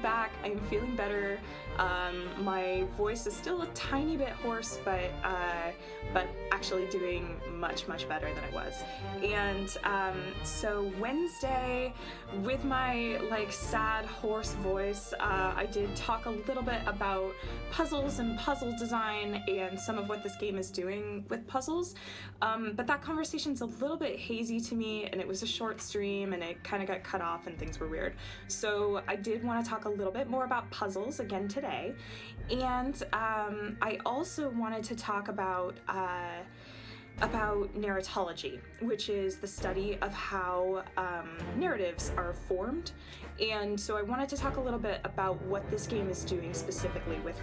back. I'm feeling better. My voice is still a tiny bit hoarse, but actually doing much better than it was. And so Wednesday, with my like sad hoarse voice, I did talk a little bit about puzzles and puzzle design and some of what this game is doing with puzzles. But that conversation's a little bit hazy to me, and it was a short stream and it kind of got cut off and things were weird. So I did want to talk a little bit more about puzzles again today. And I also wanted to talk about narratology, which is the study of how narratives are formed. And so I wanted to talk a little bit about what this game is doing specifically with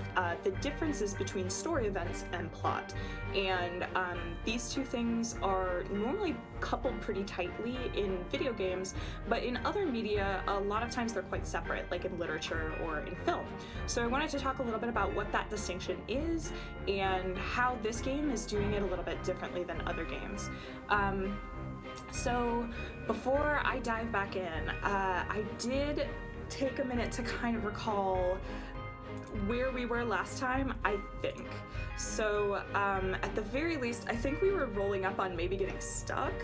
the differences between story events and plot. And these two things are normally coupled pretty tightly in video games, but in other media, a lot of times they're quite separate, like in literature or in film. So I wanted to talk a little bit about what that distinction is and how this game is doing it a little bit differently than other games. So before I dive back in, I did take a minute to kind of recall where we were last time, I think. So at the very least, I think we were rolling up on maybe getting stuck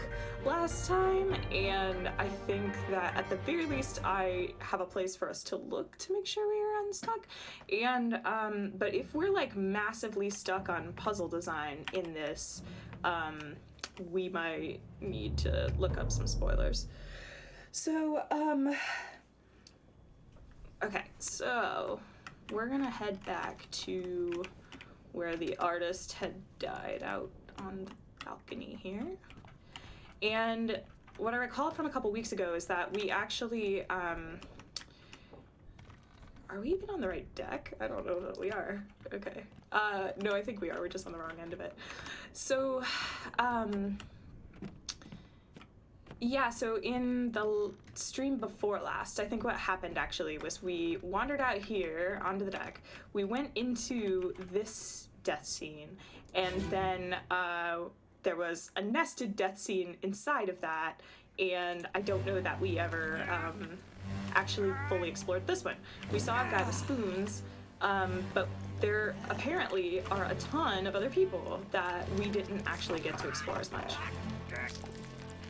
last time, and I think that at the very least I have a place for us to look to make sure we are unstuck. And but if we're like massively stuck on puzzle design in this, we might need to look up some spoilers. So okay, so we're gonna head back to where the artist had died out on the balcony here. And what I recall from a couple weeks ago is that we actually, are we even on the right deck? I don't know that we are. Okay. No, I think we are. We're just on the wrong end of it. So, yeah, so in the stream before last, I think what happened actually was we wandered out here onto the deck, we went into this death scene, and then there was a nested death scene inside of that, and I don't know that we ever actually fully explored this one. We saw a guy with spoons, but there apparently are a ton of other people that we didn't actually get to explore as much.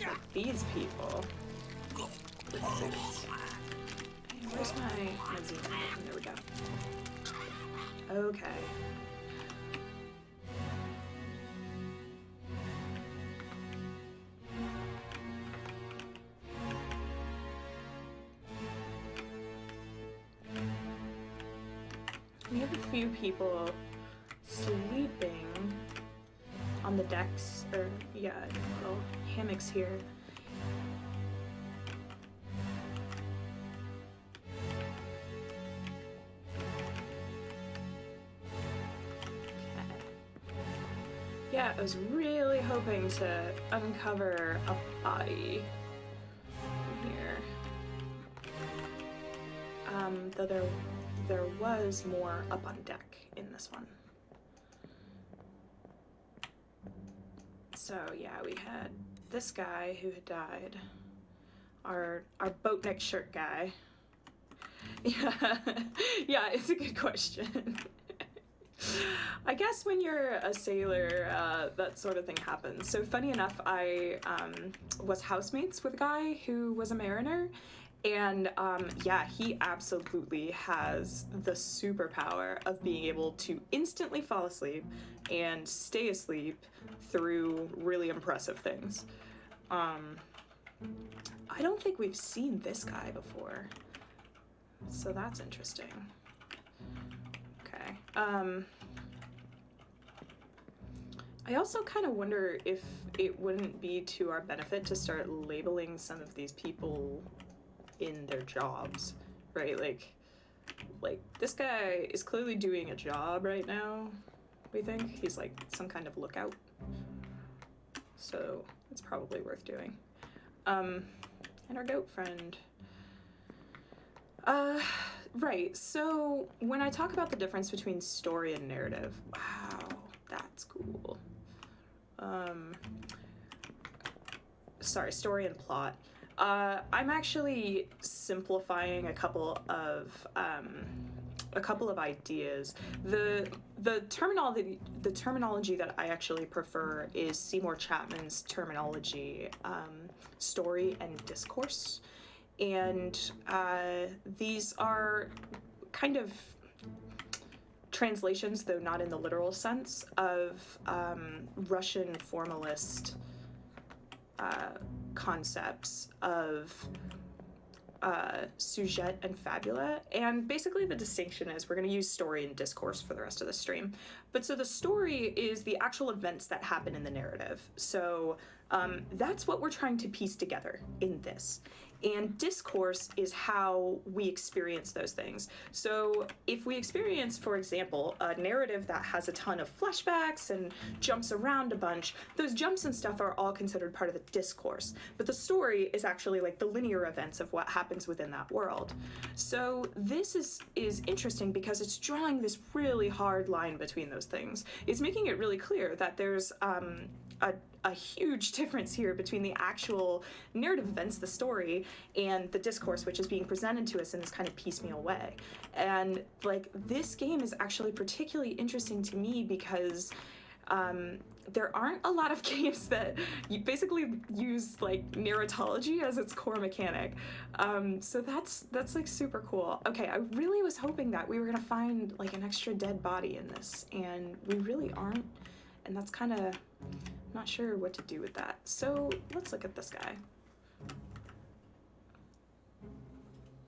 Like these people. Hey, where's my zoom? There we go. Okay. We have a few people sleeping on the decks, or yeah, in little hammocks here. Yeah, I was really hoping to uncover a body here. Though there was more up on deck in this one. So yeah, we had this guy who had died, our boatneck shirt guy. Yeah, yeah, it's a good question. I guess when you're a sailor, that sort of thing happens. So funny enough, I was housemates with a guy who was a mariner, and yeah, he absolutely has the superpower of being able to instantly fall asleep and stay asleep through really impressive things. I don't think we've seen this guy before, so that's interesting. Okay. I also kind of wonder if it wouldn't be to our benefit to start labeling some of these people in their jobs, right? Like this guy is clearly doing a job right now, we think. He's like some kind of lookout. So it's probably worth doing. And our goat friend. Right, so when I talk about the difference between story and narrative, wow, that's cool. Sorry, story and plot. I'm actually simplifying a couple of ideas. The terminology that I actually prefer is Seymour Chapman's terminology, story and discourse, and these are kind of translations, though not in the literal sense, of Russian formalist concepts of sujet and fabula. And basically the distinction is we're going to use story and discourse for the rest of the stream. But so the story is the actual events that happen in the narrative. So that's what we're trying to piece together in this. And discourse is how we experience those things. So if we experience, for example, a narrative that has a ton of flashbacks and jumps around a bunch, those jumps and stuff are all considered part of the discourse. But the story is actually like the linear events of what happens within that world. So this is interesting because it's drawing this really hard line between those things. It's making it really clear that there's a huge difference here between the actual narrative events, the story, and the discourse, which is being presented to us in this kind of piecemeal way. And like, this game is actually particularly interesting to me because there aren't a lot of games that you basically use like narratology as its core mechanic. So that's like super cool. Okay, I really was hoping that we were gonna find like an extra dead body in this, and we really aren't, and that's kind of not sure what to do with that. So let's look at this guy.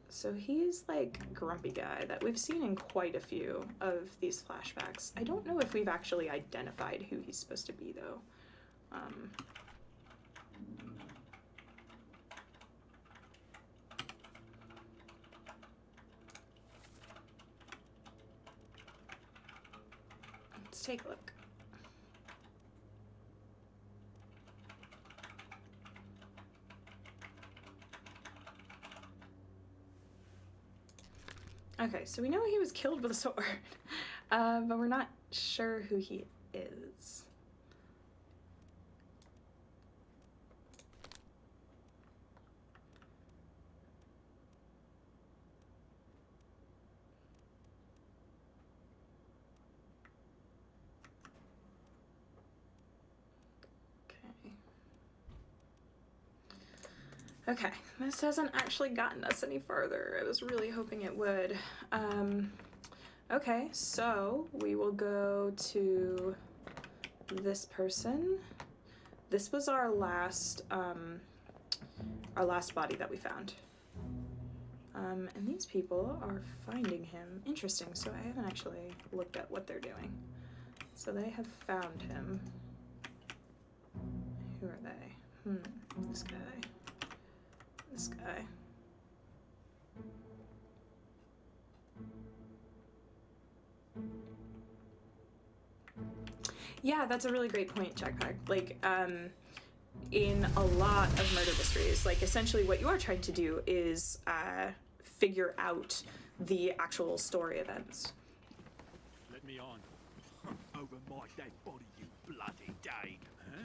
So he's like grumpy guy that we've seen in quite a few of these flashbacks. I don't know if we've actually identified who he's supposed to be though. Let's take a look. Okay, so we know he was killed with a sword, but we're not sure who he is. Okay, this hasn't actually gotten us any further. I was really hoping it would. Okay, so we will go to this person. This was our last body that we found. And these people are finding him. Interesting, so I haven't actually looked at what they're doing. So they have found him. Who are they? This guy. This guy. Yeah, that's a really great point, Jackpack. Like, in a lot of murder mysteries, like, essentially what you are trying to do is figure out the actual story events. Let me on. Over my dead body, you bloody Dane. Huh?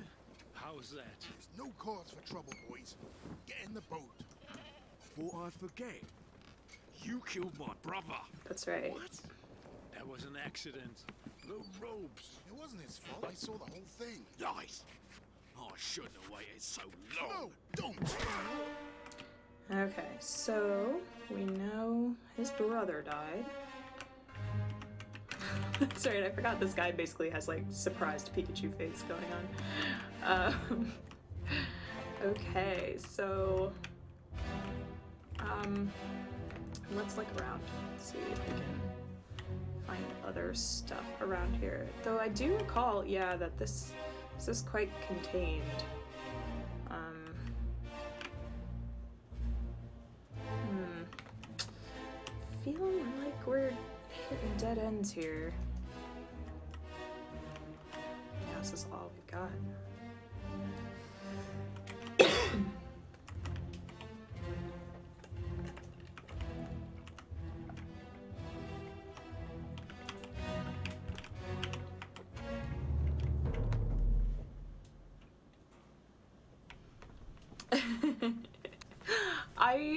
How's that? There's no cause for trouble, boys. Get in the boat. Thought I'd forget. You killed my brother. That's right. What? That was an accident. The ropes. It wasn't his fault. I saw the whole thing. Lies. I shouldn't have waited so long. No, don't. Okay, so we know his brother died. That's right, I forgot this guy basically has like surprised Pikachu face going on. Okay, so let's look around. Let's see if we can find other stuff around here. Though I do recall, yeah, that this is quite contained. Feeling like we're hitting dead ends here. Yeah, this is all we got.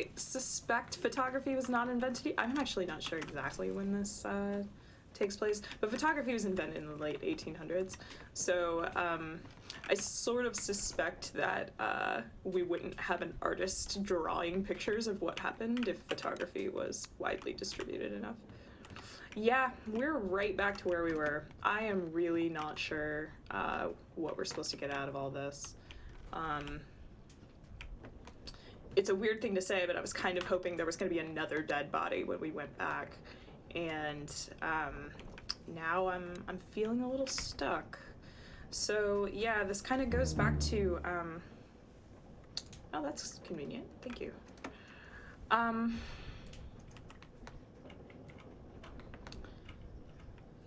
I suspect photography was not invented. I'm actually not sure exactly when this takes place, but photography was invented in the late 1800s. So I sort of suspect that we wouldn't have an artist drawing pictures of what happened if photography was widely distributed enough. Yeah, we're right back to where we were. I am really not sure what we're supposed to get out of all this. It's a weird thing to say, but I was kind of hoping there was going to be another dead body when we went back, and now I'm feeling a little stuck. So yeah, this kind of goes back to oh, that's convenient. Thank you.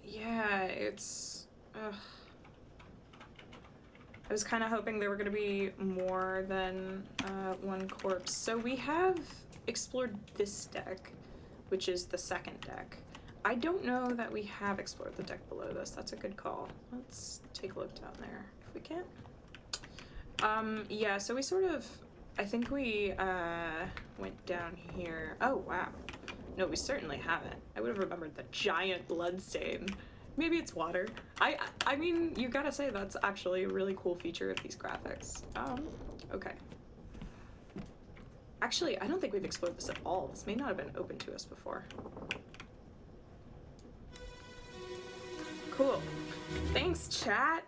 Yeah, it's. I was kind of hoping there were going to be more than one corpse. So we have explored this deck, which is the second deck. I don't know that we have explored the deck below this. That's a good call. Let's take a look down there if we can. Yeah, so we sort of, I think we went down here. Oh, wow. No, we certainly haven't. I would have remembered the giant blood stain. Maybe it's water. I mean, you gotta say that's actually a really cool feature of these graphics. Okay. Actually, I don't think we've explored this at all. This may not have been open to us before. Cool. Thanks, chat.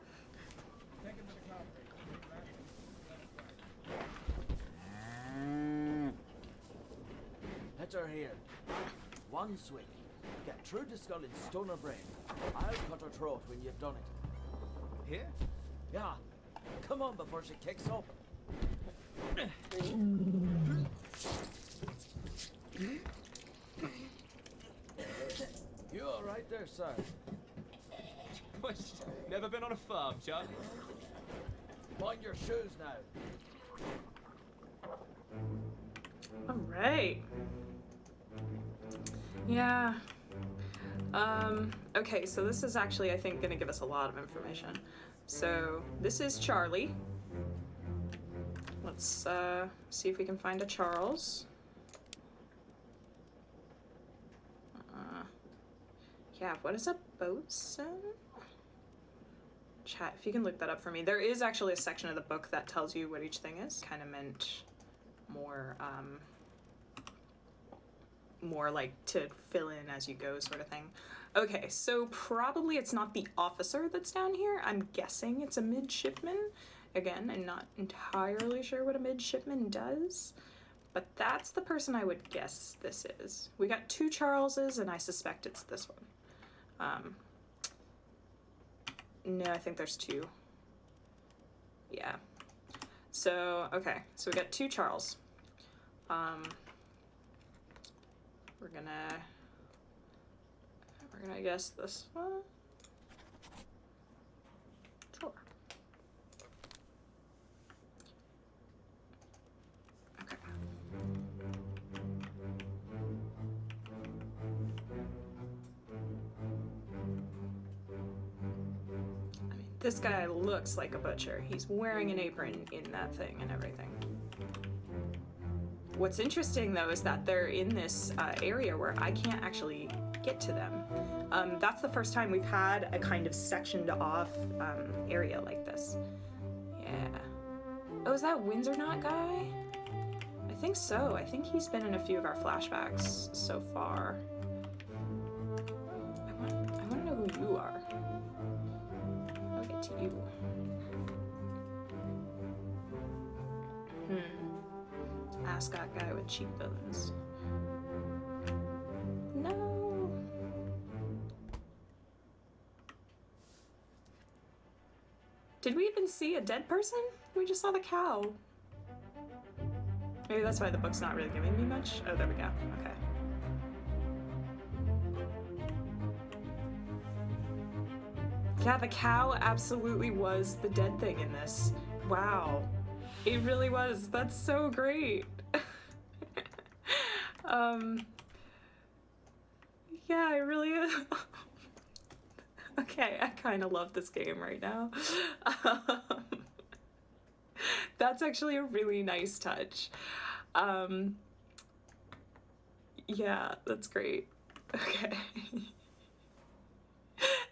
Hit her here. One swing. Get through the skull in stone or brain. I'll cut her throat when you've done it. Here? Yeah. Come on before she kicks up. You all right there, sir? Never been on a farm, Charlie? Mind your shoes now. All right. Yeah. Okay, so this is actually, I think, gonna give us a lot of information. So this is Charlie. Let's see if we can find a Charles. Yeah, what is a boatswain? Chat, if you can look that up for me. There is actually a section of the book that tells you what each thing is. Kind of meant more, more like to fill in as you go sort of thing. Okay, so probably it's not the officer that's down here. I'm guessing it's a midshipman. Again, I'm not entirely sure what a midshipman does, but that's the person I would guess this is. We got two Charleses, and I suspect it's this one. No, I think there's two. Yeah. So, okay, so we got two Charles. We're gonna guess this one. Sure. Okay. I mean, this guy looks like a butcher. He's wearing an apron in that thing and everything. What's interesting, though, is that they're in this area where I can't actually get to them. That's the first time we've had a kind of sectioned off area like this. Yeah. Oh, is that Windsor Knot guy? I think so. I think he's been in a few of our flashbacks so far. I want to know who you are. I'll get to you. Ascot guy with cheekbones. No. Did we even see a dead person? We just saw the cow. Maybe that's why the book's not really giving me much. Oh, there we go. Okay. Yeah, the cow absolutely was the dead thing in this. Wow. It really was. That's so great. Yeah, I really okay, I kind of love this game right now. That's actually a really nice touch. Yeah, that's great. Okay.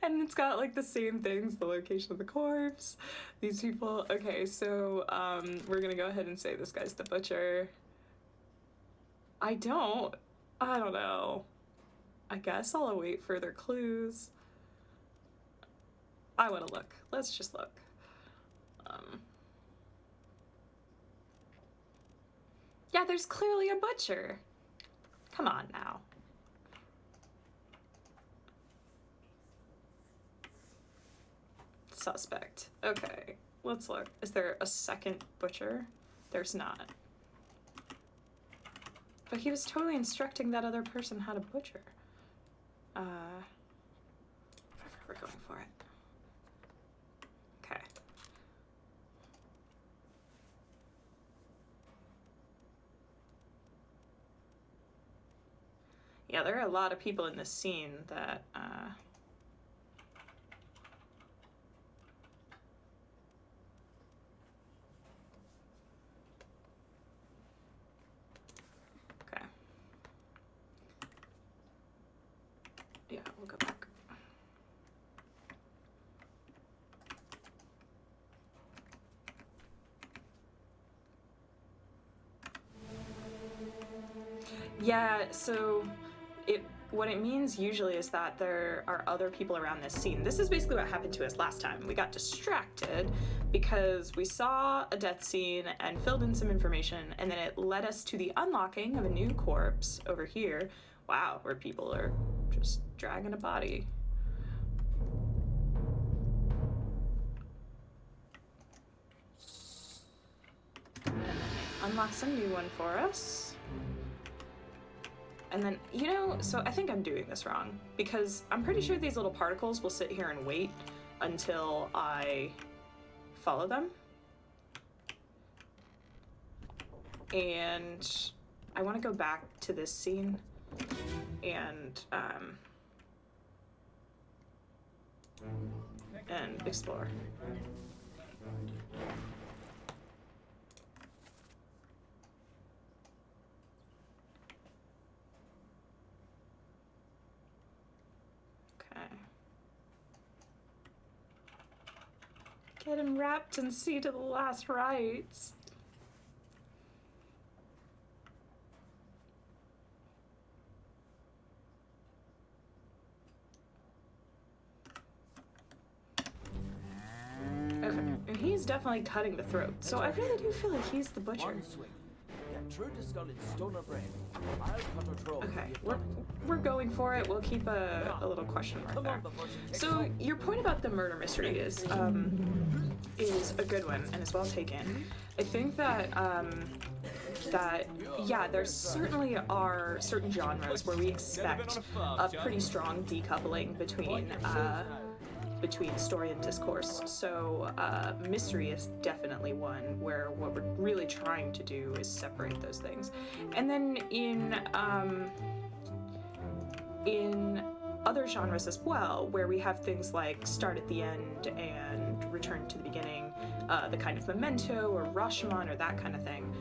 And it's got like the same things, the location of the corpse, these people. Okay, so we're gonna go ahead and say this guy's the butcher. I don't know. I guess I'll await further clues. I want to look. Let's just look. Yeah, there's clearly a butcher. Come on now. Suspect. Okay, let's look. Is there a second butcher? There's not. But he was totally instructing that other person how to butcher. Whatever, we're going for it. Okay. Yeah, there are a lot of people in this scene that, okay. Yeah, we'll go back. Yeah, so what it means usually is that there are other people around this scene. This is basically what happened to us last time. We got distracted because we saw a death scene and filled in some information, and then it led us to the unlocking of a new corpse over here. Wow, where people are just dragging a body. And then it unlocks a new one for us. And then, you know, so I think I'm doing this wrong because I'm pretty sure these little particles will sit here and wait until I follow them. And I want to go back to this scene and explore. Get him wrapped and see to the last rites. Okay, and he's definitely cutting the throat, so I really do feel like he's the butcher. One swing. Get through the skull in stoner brain. I'll cut her throat. Okay, we're going for it. We'll keep a little question mark there. So your point about the murder mystery is a good one and is well taken. I think that yeah, there certainly are certain genres where we expect a pretty strong decoupling between story and discourse. So mystery is definitely one where what we're really trying to do is separate those things. And then in other genres as well, where we have things like start at the end and return to the beginning, the kind of Memento or Rashomon or that kind of thing,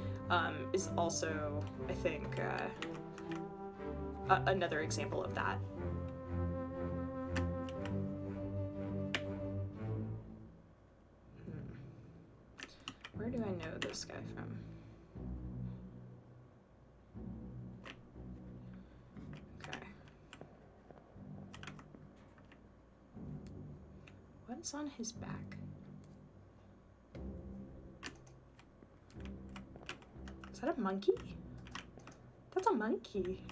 is also, I think, another example of that. Where do I know this guy from? Okay. What's on his back? Is that a monkey? That's a monkey.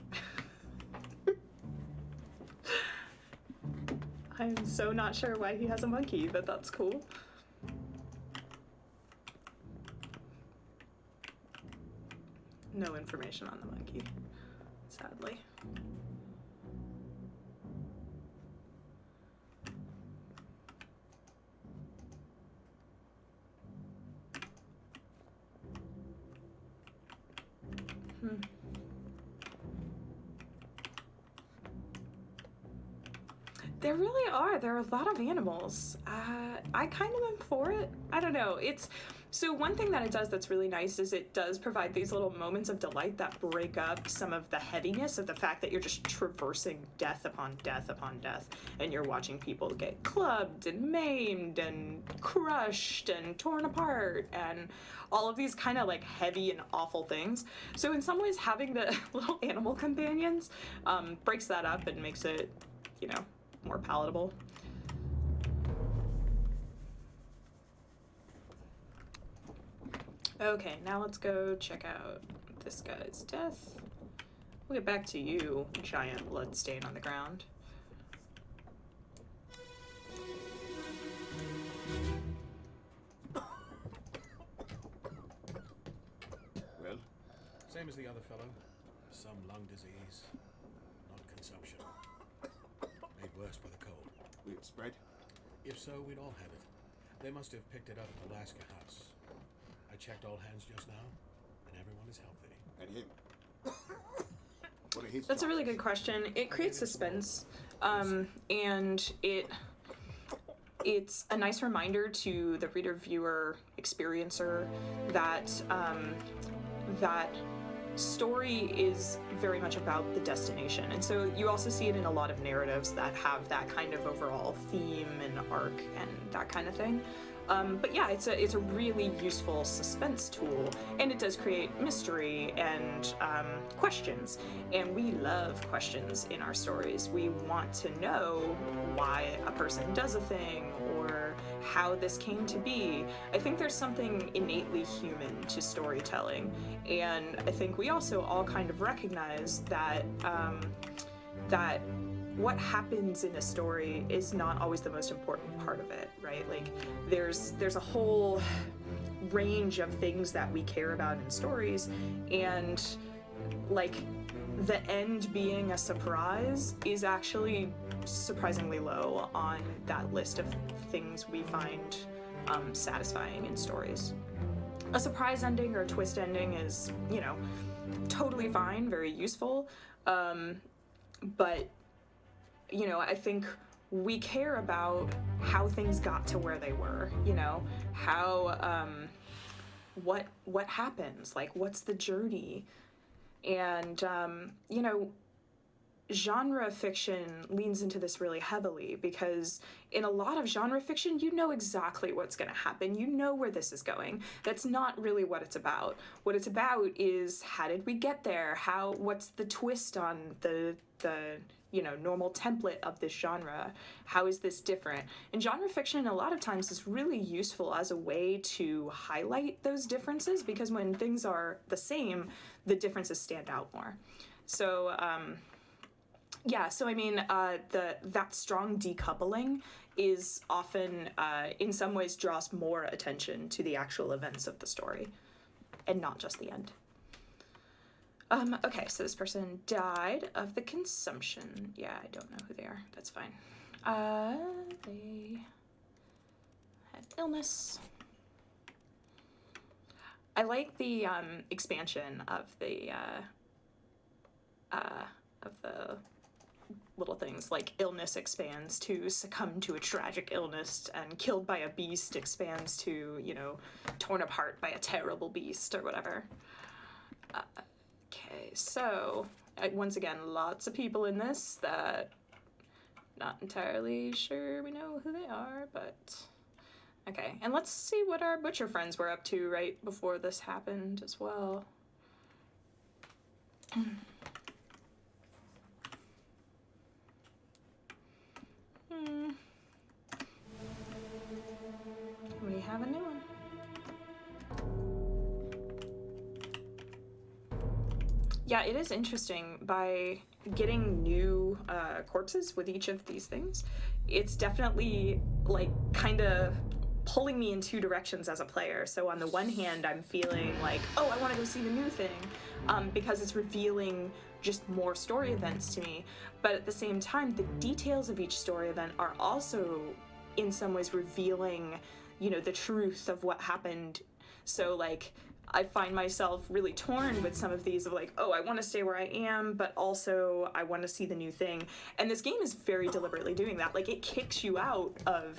I'm so not sure why he has a monkey, but that's cool. No information on the monkey, sadly. There really are. There are a lot of animals. I kind of am for it. I don't know. So one thing that it does that's really nice is it does provide these little moments of delight that break up some of the heaviness of the fact that you're just traversing death upon death upon death, and you're watching people get clubbed and maimed and crushed and torn apart and all of these kind of like heavy and awful things. So in some ways, having the little animal companions breaks that up and makes it, you know, more palatable. Okay, now let's go check out this guy's death. We'll get back to you, giant blood stain on the ground. Well? Same as the other fellow. Some lung disease. Not consumption. Made worse by the cold. Will it spread? If so, we'd all have it. They must have picked it up at the Alaska house. I checked all hands just now, and everyone is healthy. And him? What are his That's a really chances? good question. It creates suspense, and it's a nice reminder to the reader, viewer, experiencer that that story is very much about the destination. And so you also see it in a lot of narratives that have that kind of overall theme and arc and that kind of thing. But yeah, it's a really useful suspense tool, and it does create mystery and questions. And we love questions in our stories. We want to know why a person does a thing or how this came to be. I think there's something innately human to storytelling, and I think we also all kind of recognize that that what happens in a story is not always the most important part of it, right? Like there's a whole range of things that we care about in stories, and like the end being a surprise is actually surprisingly low on that list of things we find satisfying in stories. A surprise ending or a twist ending is, you know, totally fine, very useful, but you know, I think we care about how things got to where they were, you know, how, what happens, like, what's the journey? And, you know, genre fiction leans into this really heavily because in a lot of genre fiction, you know exactly what's going to happen. You know where this is going. That's not really what it's about. What it's about is how did we get there? What's the twist on the you know, normal template of this genre? How is this different? And genre fiction a lot of times is really useful as a way to highlight those differences, because when things are the same, the differences stand out more. So, yeah, so I mean, that strong decoupling is often, in some ways, draws more attention to the actual events of the story, and not just the end. Okay, so this person died of the consumption. Yeah, I don't know who they are. That's fine. They had illness. I like the expansion of the little things, like illness expands to succumb to a tragic illness, and killed by a beast expands to, you know, torn apart by a terrible beast or whatever. Okay, so once again, lots of people in this that not entirely sure we know who they are, but okay. And let's see what our butcher friends were up to right before this happened as well. We have a new one. Yeah, it is interesting. By getting new corpses with each of these things, it's definitely like kind of pulling me in two directions as a player. So on the one hand, I'm feeling like, oh, I want to go see the new thing, because it's revealing just more story events to me. But at the same time, the details of each story event are also in some ways revealing, you know, the truth of what happened. So like, I find myself really torn with some of these of like, oh, I want to stay where I am, but also I want to see the new thing. And this game is very deliberately doing that. Like, it kicks you out of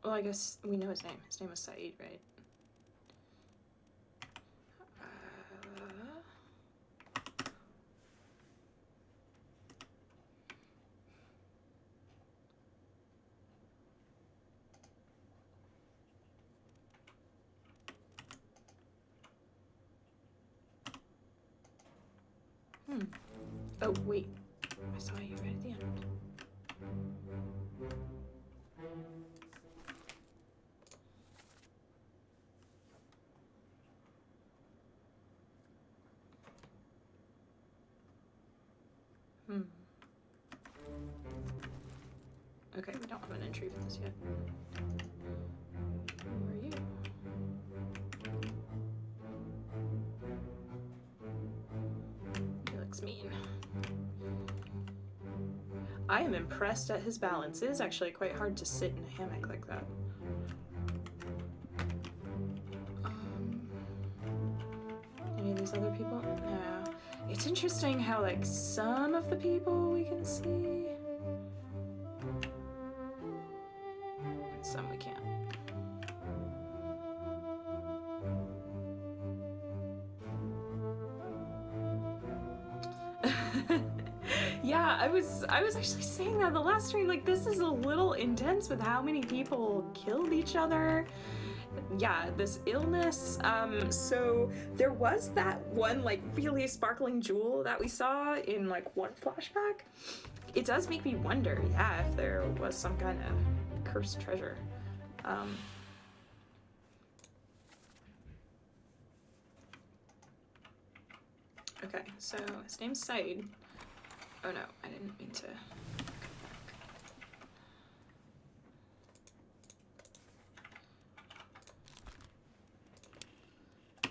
Well, I guess we know his name. His name was Saeed, right? Oh, wait. I saw you right at the end. Okay, we don't have an entry for this yet. Who are you? He looks mean. I am impressed at his balance. It is actually quite hard to sit in a hammock like that. Any of these other people? No. It's interesting how, like, some of the people we can see, and some we can't. Yeah, I was actually saying that the last stream, like, this is a little intense with how many people killed each other. Yeah, this illness. So there was that one, like, really sparkling jewel that we saw in, like, one flashback. It does make me wonder, yeah, if there was some kind of cursed treasure. Okay, so his name's Said. Oh no, I didn't mean to.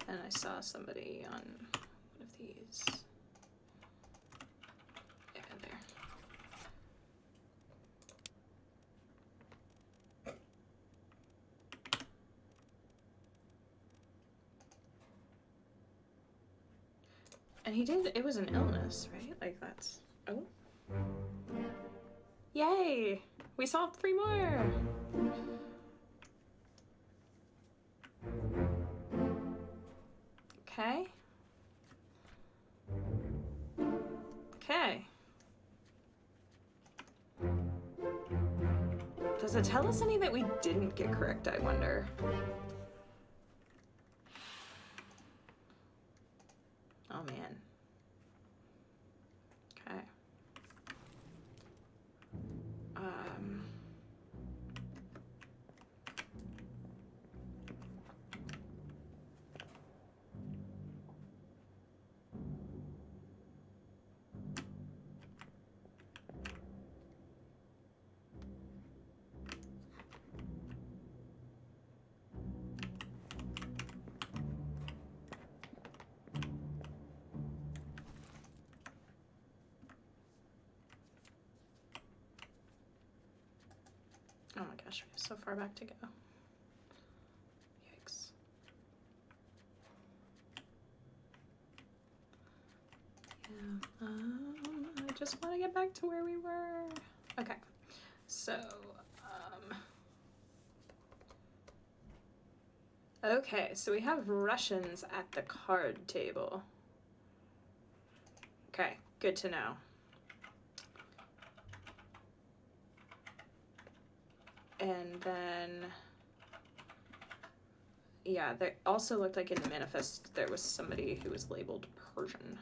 And I saw somebody on one of these. Yeah, there. And he did, it was an illness, right? Like that's, oh. Yay! We solved 3 more! Okay. Okay. Does it tell us any that we didn't get correct, I wonder? Oh man. Okay. Oh my gosh, we have so far back to go. Yikes. Yeah, I just want to get back to where we were. Okay, so, okay, so we have Russians at the card table. Okay, good to know. And then, yeah, they also looked like in the manifest there was somebody who was labeled Persian.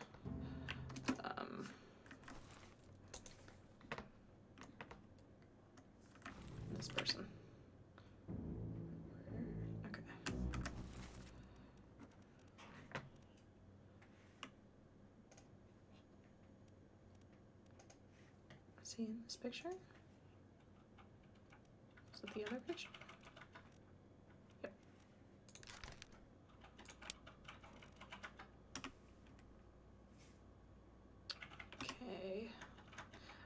This person. Okay. Is he in this picture? Is it the other picture? Yep. Okay.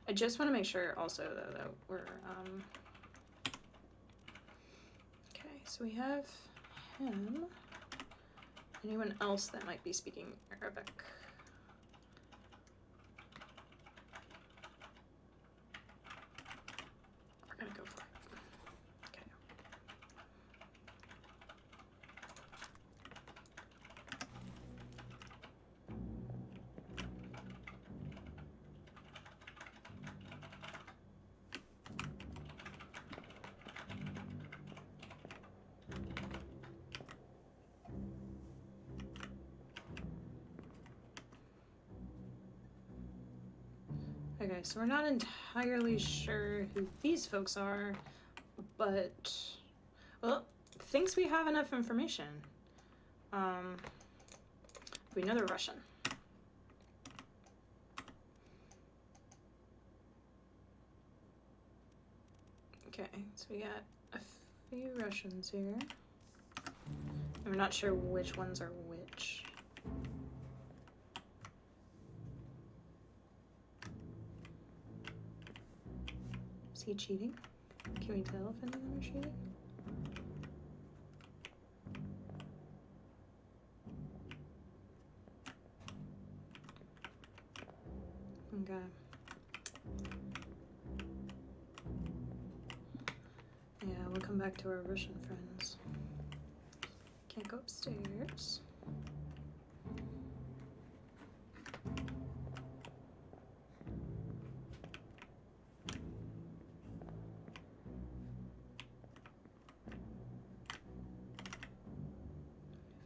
I just want to make sure also though that we're okay, so we have him. Anyone else that might be speaking Arabic? We're gonna go for it. Okay. Okay, so we're not entirely sure who these folks are, but, well, thinks we have enough information. We know they're Russian. Okay, so we got a few Russians here. I'm not sure which ones are which. Is he cheating? Can we tell if any of them are cheating? Okay. Yeah, we'll come back to our Russian friends. Can't go upstairs.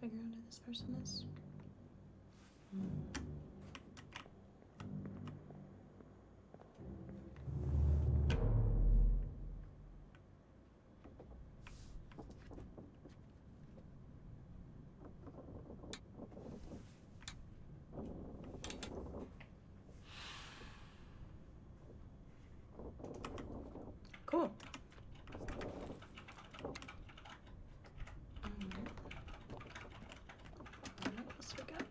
Figure out who this person is. Cool. What else we got?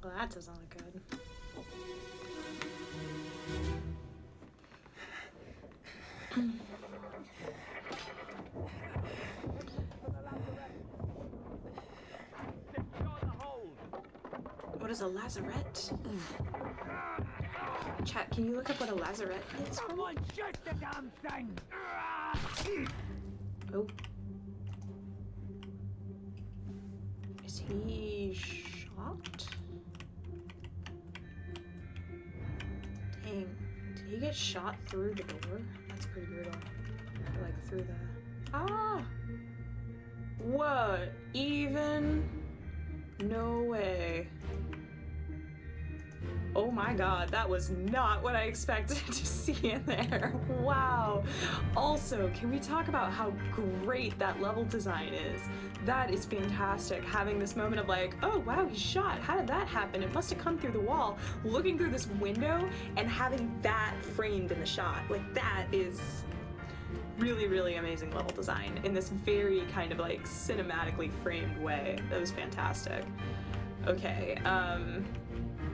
Well, that doesn't look good. What is a lazarette? Chat, can you look up what a lazarette is for me? Shoot the damn thing! Oh. Is he shot? Dang. Did he get shot through the door? That's pretty brutal. Or like through the... Ah! What? Even? No way. Oh my god, that was not what I expected to see in there. Wow. Also, can we talk about how great that level design is? That is fantastic. Having this moment of like, oh wow, he's shot. How did that happen? It must have come through the wall. Looking through this window and having that framed in the shot. Like, that is really, really amazing level design in this very kind of like cinematically framed way. That was fantastic. Okay,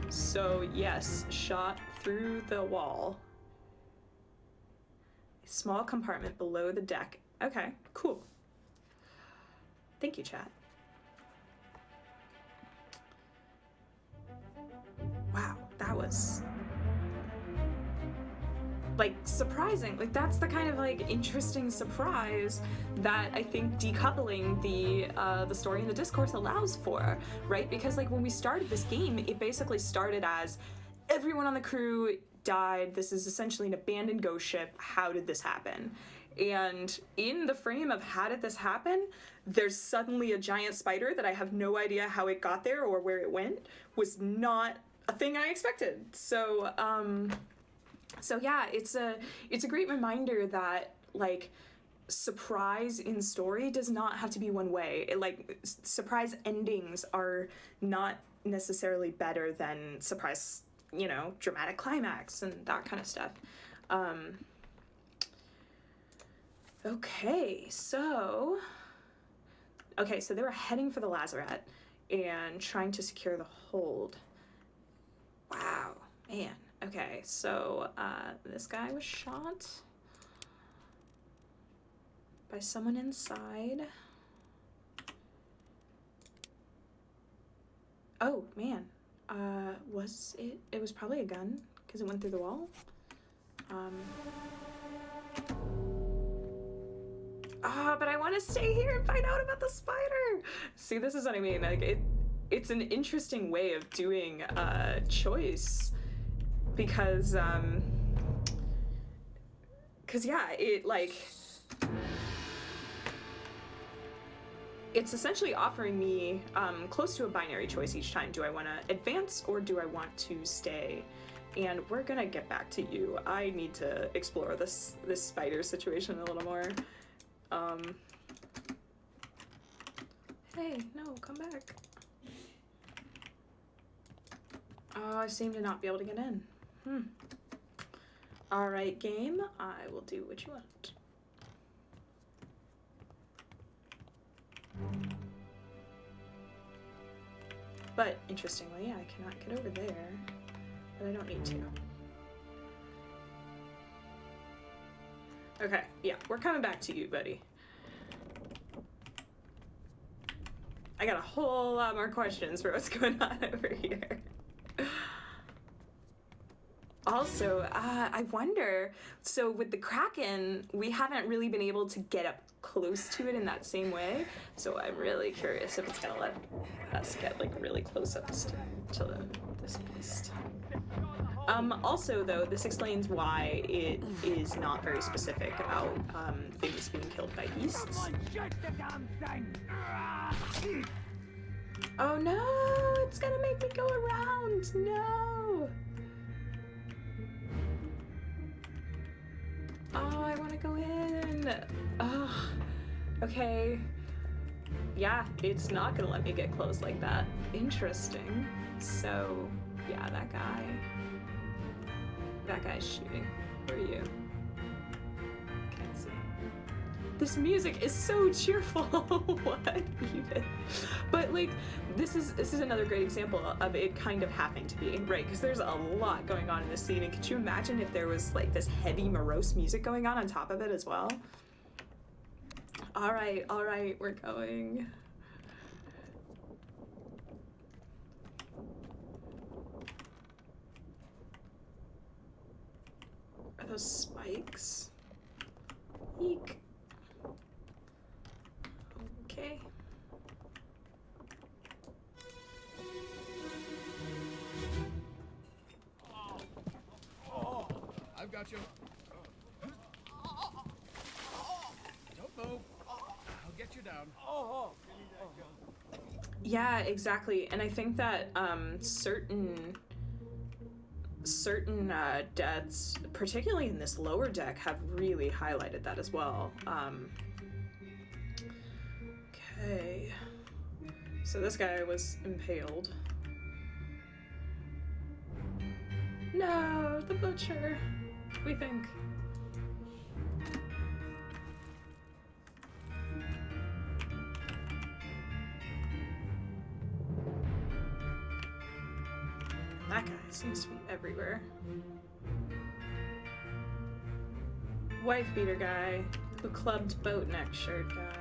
so yes, shot through the wall. Small compartment below the deck. Okay, cool. Thank you, chat. Wow, that was like surprising. Like, that's the kind of like interesting surprise that I think decoupling the story and the discourse allows for, right? Because like when we started this game, it basically started as everyone on the crew died. This is essentially an abandoned ghost ship. How did this happen? And in the frame of how did this happen, there's suddenly a giant spider that I have no idea how it got there or where it went. Was not a thing I expected. So yeah, it's a great reminder that like surprise in story does not have to be one way. Surprise endings are not necessarily better than surprise, you know, dramatic climax and that kind of stuff. Okay, so they were heading for the lazarette and trying to secure the hold. Wow, man. Okay, so this guy was shot by someone inside. Oh, man. Was it? It was probably a gun, because it went through the wall. But I want to stay here and find out about the spider! See, this is what I mean. Like, it's an interesting way of doing choice. Because yeah, it like, it's essentially offering me close to a binary choice each time. Do I want to advance or do I want to stay? And we're gonna get back to you. I need to explore this spider situation a little more. Hey, no, come back. Oh, I seem to not be able to get in. Alright, game, I will do what you want. But, interestingly, I cannot get over there, but I don't need to. Okay, yeah, we're coming back to you, buddy. I got a whole lot more questions for what's going on over here. Also, I wonder, so with the Kraken, we haven't really been able to get up close to it in that same way, so I'm really curious if it's gonna let us get like really close up to this beast. Also though, this explains why it is not very specific about things being killed by beasts. Oh no, it's gonna make me go around, no! Oh, I want to go in. Ugh. Okay. Yeah, it's not gonna let me get close like that. Interesting. So, yeah, that guy's shooting. Who are you? Can't see. This music is so cheerful. What even? But like, this is another great example of it kind of having to be, right? Because there's a lot going on in this scene, and could you imagine if there was like this heavy, morose music going on top of it as well? All right, we're going. Are those spikes? Eek. Okay. I've got you. Don't move. I'll get you down. Yeah, exactly. And I think that certain deaths, particularly in this lower deck, have really highlighted that as well. Okay. So this guy was impaled. No, the butcher. We think. That guy seems to be everywhere. Wife beater guy who clubbed boat neck shirt guy.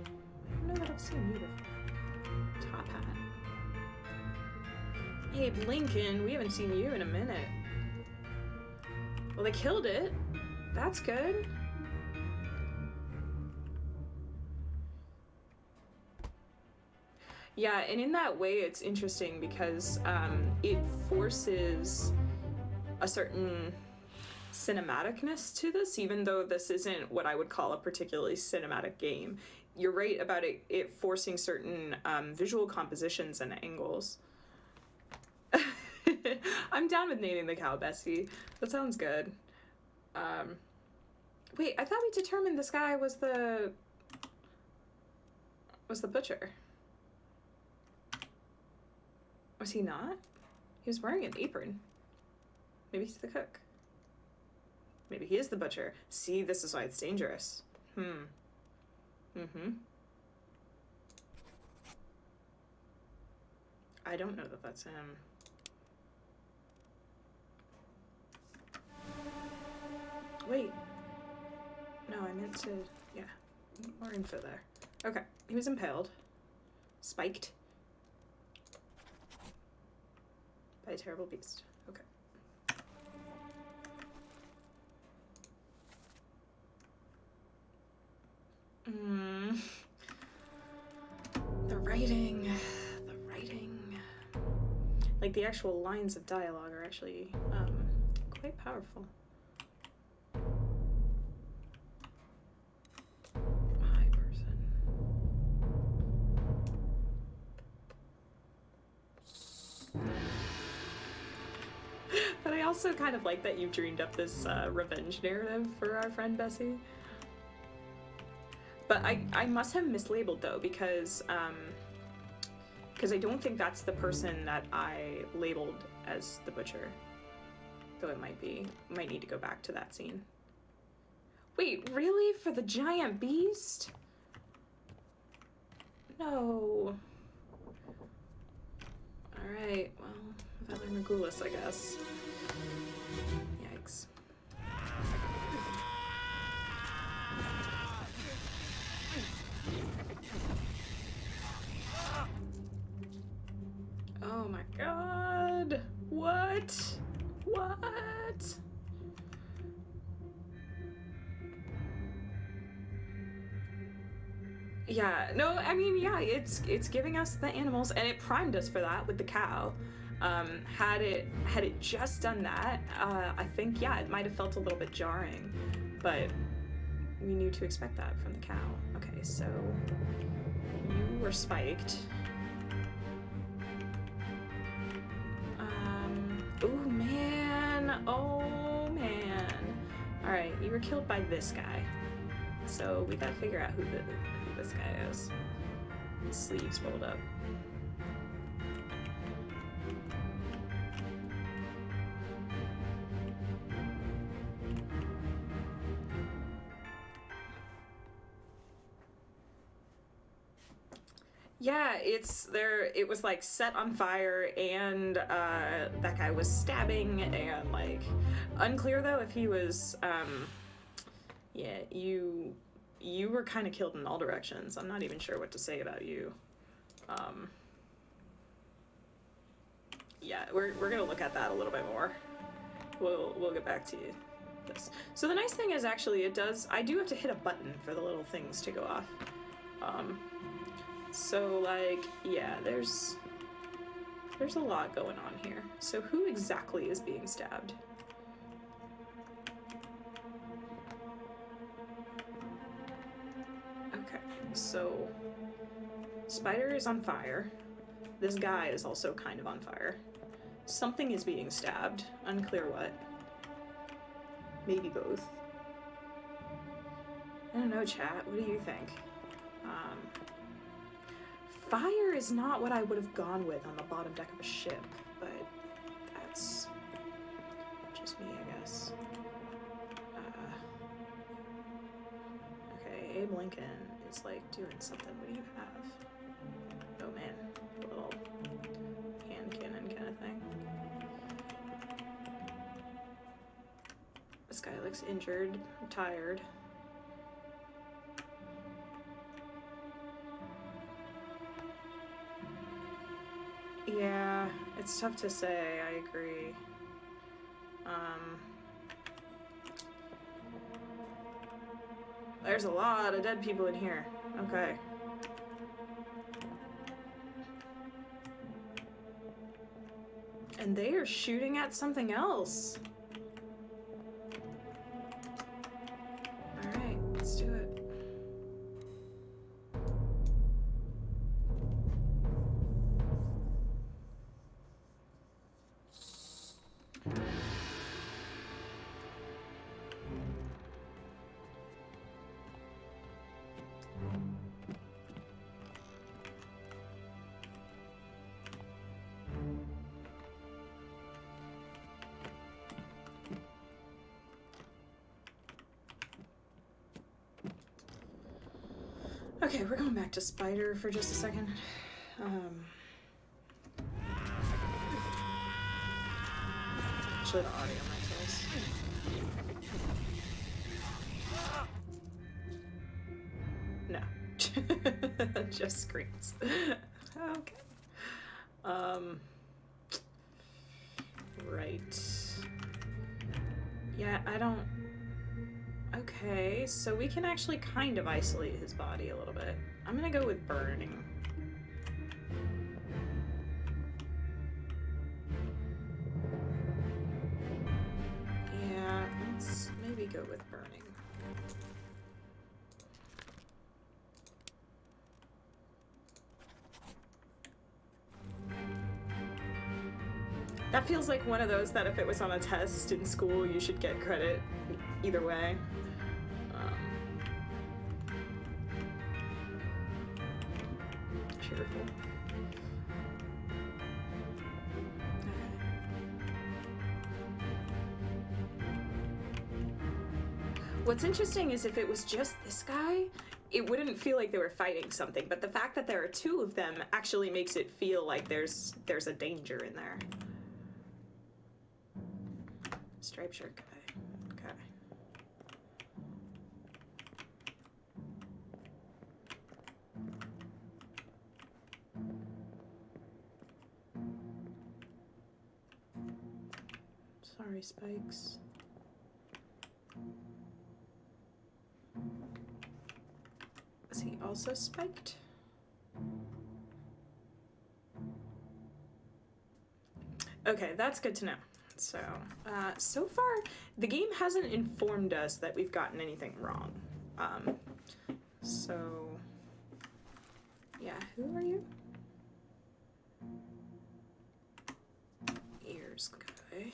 I don't know that I've seen you before. Top hat. Abe Lincoln, we haven't seen you in a minute. Well, they killed it. That's good. Yeah, and in that way, it's interesting because it forces a certain cinematicness to this, even though this isn't what I would call a particularly cinematic game. You're right about it forcing certain visual compositions and angles. I'm down with naming the cow Bessie. That sounds good. Wait, I thought we determined this guy was the butcher. Was he not? He was wearing an apron. Maybe he's the cook. Maybe he is the butcher. See, this is why it's dangerous. I don't know that that's him. Wait. No, I meant to... Yeah. More info there. Okay. He was impaled. Spiked. By a terrible beast. Okay. The writing. Like, the actual lines of dialogue are actually quite powerful. also kind of like that you've dreamed up this revenge narrative for our friend Bessie. But I must have mislabeled though, because I don't think that's the person that I labeled as the butcher. Though it might be. Might need to go back to that scene. Wait, really? For the giant beast? No. Alright, well, Valor Morghulis, I guess. Yikes. Oh my god! What? What? Yeah, no, I mean, yeah, it's giving us the animals, and it primed us for that with the cow. Had it just done that, I think, yeah, it might have felt a little bit jarring, but we knew to expect that from the cow. Okay, so you were spiked. Oh man, oh man. All right, you were killed by this guy, so we gotta figure out who this guy is. His sleeves rolled up. Yeah, it was like set on fire, and that guy was stabbing, and like unclear though if he was yeah, you were kind of killed in all directions. I'm not even sure what to say about you. Yeah, we're gonna look at that a little bit more. We'll get back to you. This. So the nice thing is actually I do have to hit a button for the little things to go off. So like, yeah, there's a lot going on here. So who exactly is being stabbed? Okay, so Spider is on fire. This guy is also kind of on fire. Something is being stabbed. Unclear what. Maybe both. I don't know, chat. What do you think? Fire is not what I would have gone with on the bottom deck of a ship, but that's just me, I guess. Okay, Abe Lincoln is like doing something. What do you have? Oh man, a little hand cannon kind of thing. This guy looks injured, tired. Yeah, it's tough to say, I agree. There's a lot of dead people in here. Okay. And they are shooting at something else. Alright, let's do it. Okay, we're going back to Spider for just a second. Actually, the audio might tell us. No. Just screams. Okay. Right. Yeah, I don't... Okay, so we can actually kind of isolate his body a little bit. I'm gonna go with burning. Yeah, let's maybe go with burning. That feels like one of those that if it was on a test in school, you should get credit either way. Cheerful. What's interesting is if it was just this guy, it wouldn't feel like they were fighting something, but the fact that there are two of them actually makes it feel like there's a danger in there. Striped shirt guy. Okay. Sorry, Spikes. Is he also spiked? Okay, that's good to know. So, so far, the game hasn't informed us that we've gotten anything wrong. So, yeah, who are you? Ears guy.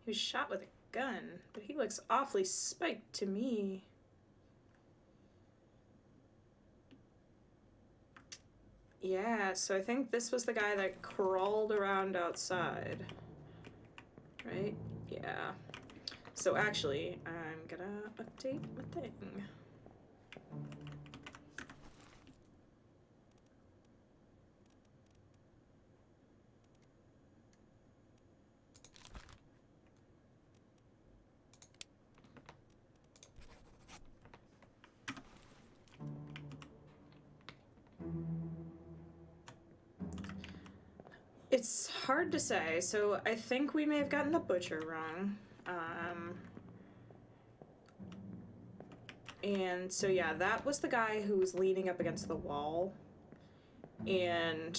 He was shot with a gun, but he looks awfully spiked to me. Yeah, so I think this was the guy that crawled around outside. Right? Yeah. So actually, I'm gonna update my thing. It's hard to say, so I think we may have gotten the butcher wrong. And so yeah, that was the guy who was leaning up against the wall. And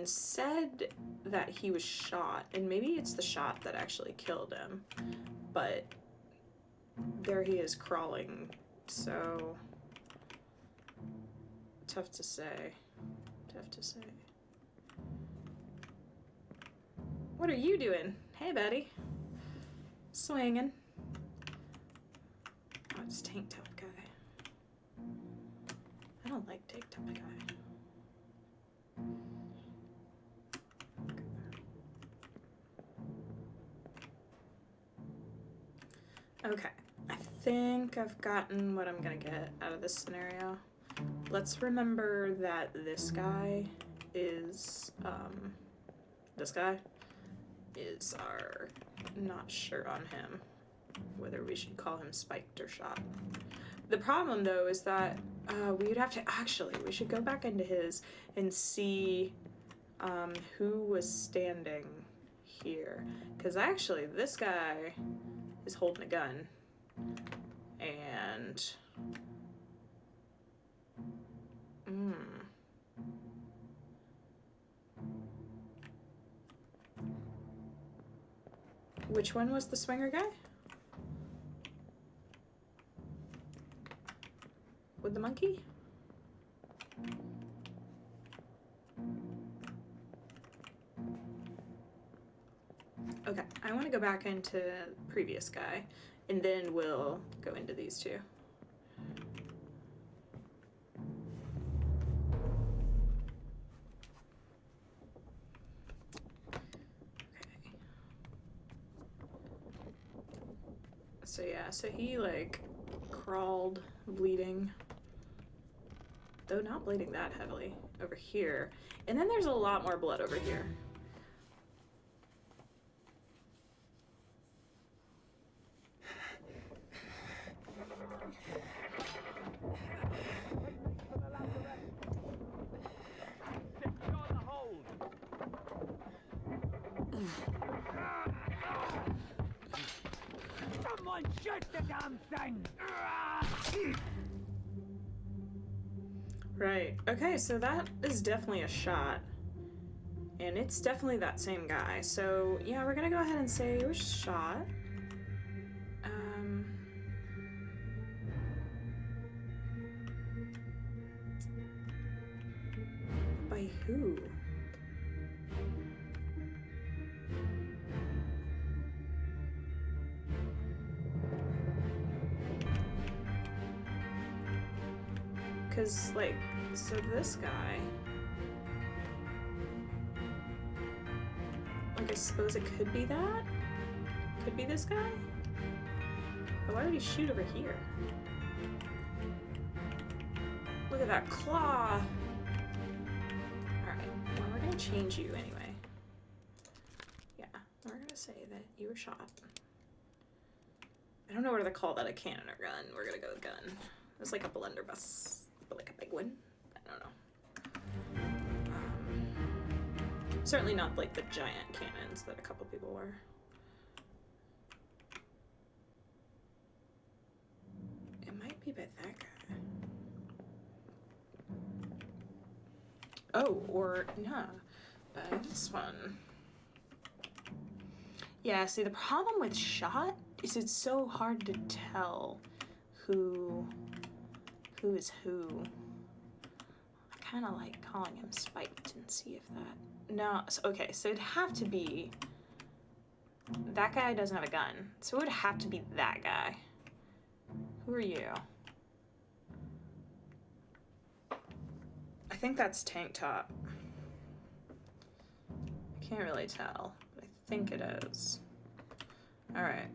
said that he was shot, and maybe it's the shot that actually killed him. But there he is crawling, so tough to say. Tough to say. What are you doing? Hey, buddy. Swinging. Oh, it's tank top guy. I don't like tank top guy. Okay. I think I've gotten what I'm gonna get out of this scenario. Let's remember that this guy is our, not sure on him, whether we should call him spiked or shot. The problem though is that we should go back into his and see who was standing here. Because actually this guy is holding a gun and which one was the swinger guy? With the monkey? Okay, I want to go back into previous guy, and then we'll go into these two. So yeah, so he like crawled bleeding, though not bleeding that heavily, over here. And then there's a lot more blood over here. Someone shoot the damn thing! Right, okay, so that is definitely a shot. And it's definitely that same guy. So yeah, we're gonna go ahead and say it was shot. Who? Because, like, so this guy... Like, I suppose it could be that? Could be this guy? But why would he shoot over here? Look at that claw! Alright, well, we're gonna change you anyway. Yeah, we're gonna say that you were shot. I don't know whether to call that a cannon or gun. We're gonna go with gun. It's like a blunderbuss, but like a big one. I don't know. Certainly not like the giant cannons that a couple people were. It might be by that guy. Oh, or nah, by this one. Yeah, see, the problem with shot is it's so hard to tell who is who. I kind of like calling him spiked and see if that... No, so, okay, so it'd have to be... That guy doesn't have a gun, so it would have to be that guy. Who are you? I think that's Tank Top. I can't really tell, but I think it is. Alright.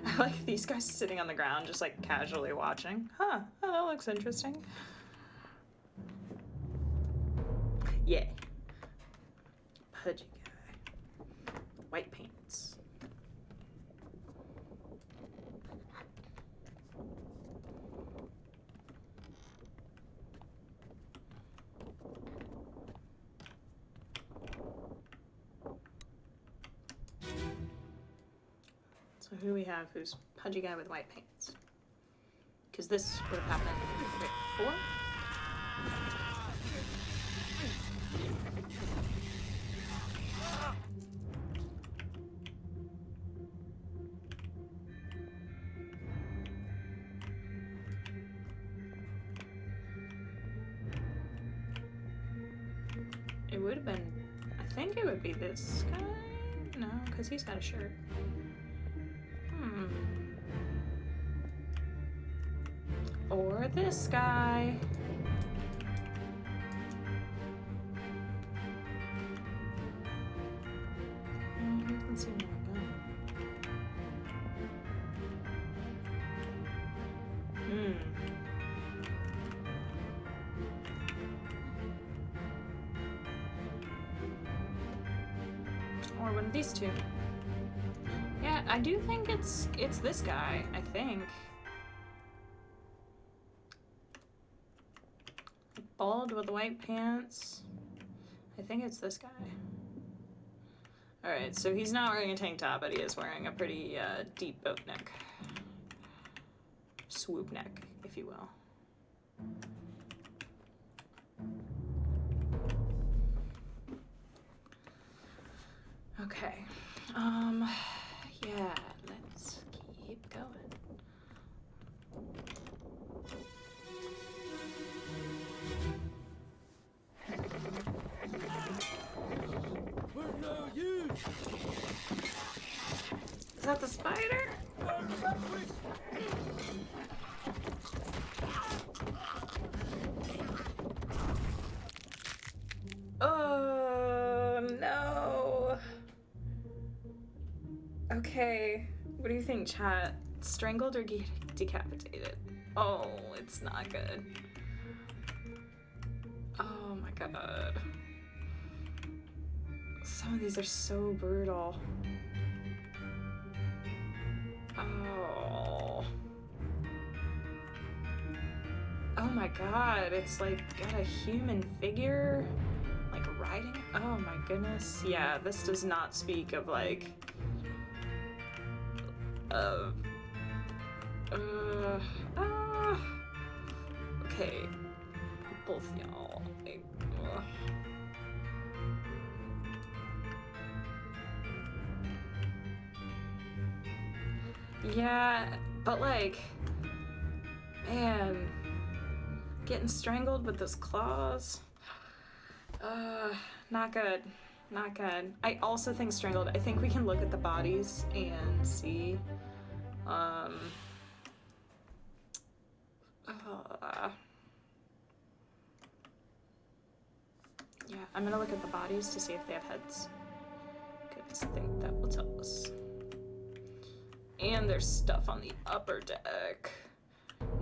I like these guys sitting on the ground just like casually watching. Huh, oh, that looks interesting. Yeah. Pudgy guy. White paints. So who do we have who's pudgy guy with white paints? Because this would have happened before. It would have been, I think it would be this guy. No, because he's got a shirt. Or this guy. He doesn't seem to have a gun. Or one of these two. Yeah, I do think it's this guy, I think. Bald with white pants. I think it's this guy. Alright, so he's not wearing a tank top, but he is wearing a pretty deep boat neck. Swoop neck, if you will. Okay. Yeah, let's keep going. Is that the spider? Oh no. Okay, what do you think, chat? Strangled or decapitated? Oh, it's not good. Oh my god. Some of these are so brutal. Oh. Oh my god, it's like got a human figure, like riding. Oh my goodness. Yeah, this does not speak of like, okay. both y'all. Like, ugh. Yeah, but like, man, getting strangled with those claws. Not good. Not good. I also think strangled. I think we can look at the bodies and see. Yeah, I'm gonna look at the bodies to see if they have heads. Because I think that will tell us. And there's stuff on the upper deck.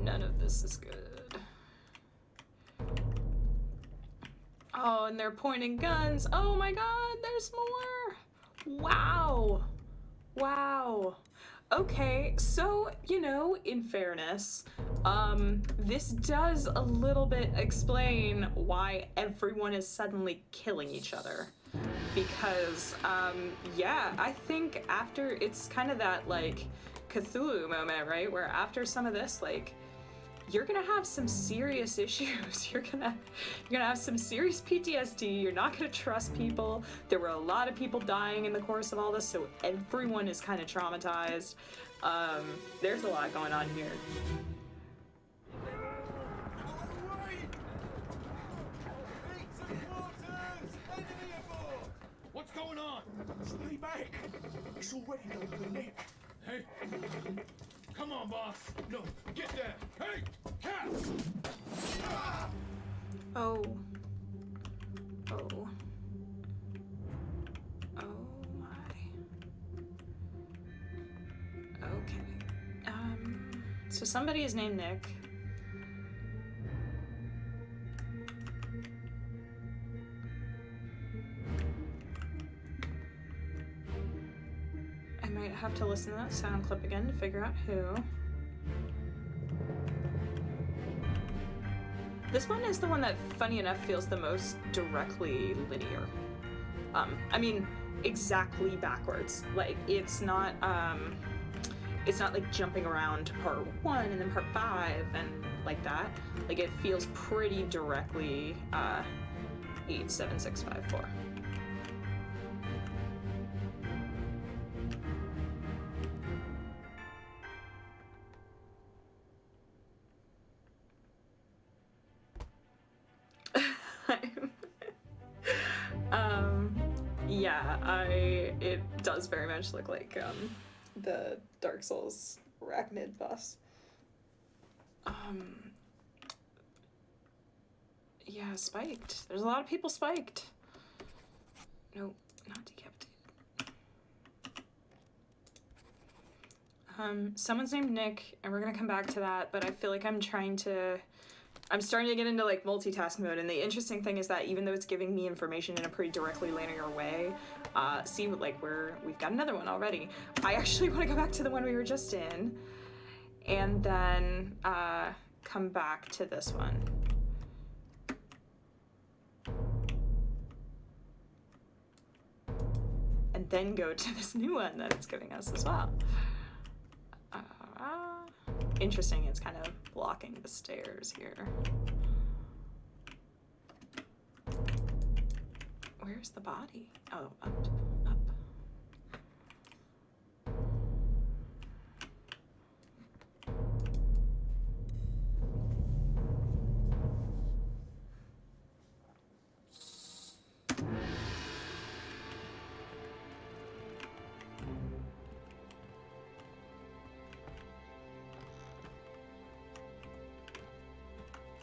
None of this is good. Oh, and they're pointing guns. Oh my god, there's more. Wow. Wow. Okay, so, you know, in fairness, this does a little bit explain why everyone is suddenly killing each other. Because, yeah, I think after, it's kind of that, like, Cthulhu moment, right? Where after some of this, like, you're gonna have some serious issues. You're gonna have some serious PTSD. You're not gonna trust people. There were a lot of people dying in the course of all this, so everyone is kind of traumatized. There's a lot going on here. What's going on? Stay back! It's already done for Nick. Hey, come on, boss. No, get there. Hey, cat! Oh. Oh. Oh my. Okay. So somebody is named Nick. I might have to listen to that sound clip again to figure out who. This one is the one that, funny enough, feels the most directly linear. I mean, exactly backwards. Like, it's not like jumping around to part 1 and then part 5 and like that. Like, it feels pretty directly 87654. Yeah, it does very much look like the Dark Souls Arachnid boss. Yeah, spiked. There's a lot of people spiked. Nope, not decapitated. Someone's named Nick, and we're gonna come back to that, but I feel like I'm starting to get into like multitask mode, and the interesting thing is that even though it's giving me information in a pretty directly linear way, see, like we've got another one already. I actually want to go back to the one we were just in, and then come back to this one. And then go to this new one that it's giving us as well. Interesting, it's kind of blocking the stairs here. Where's the body? Oh, up.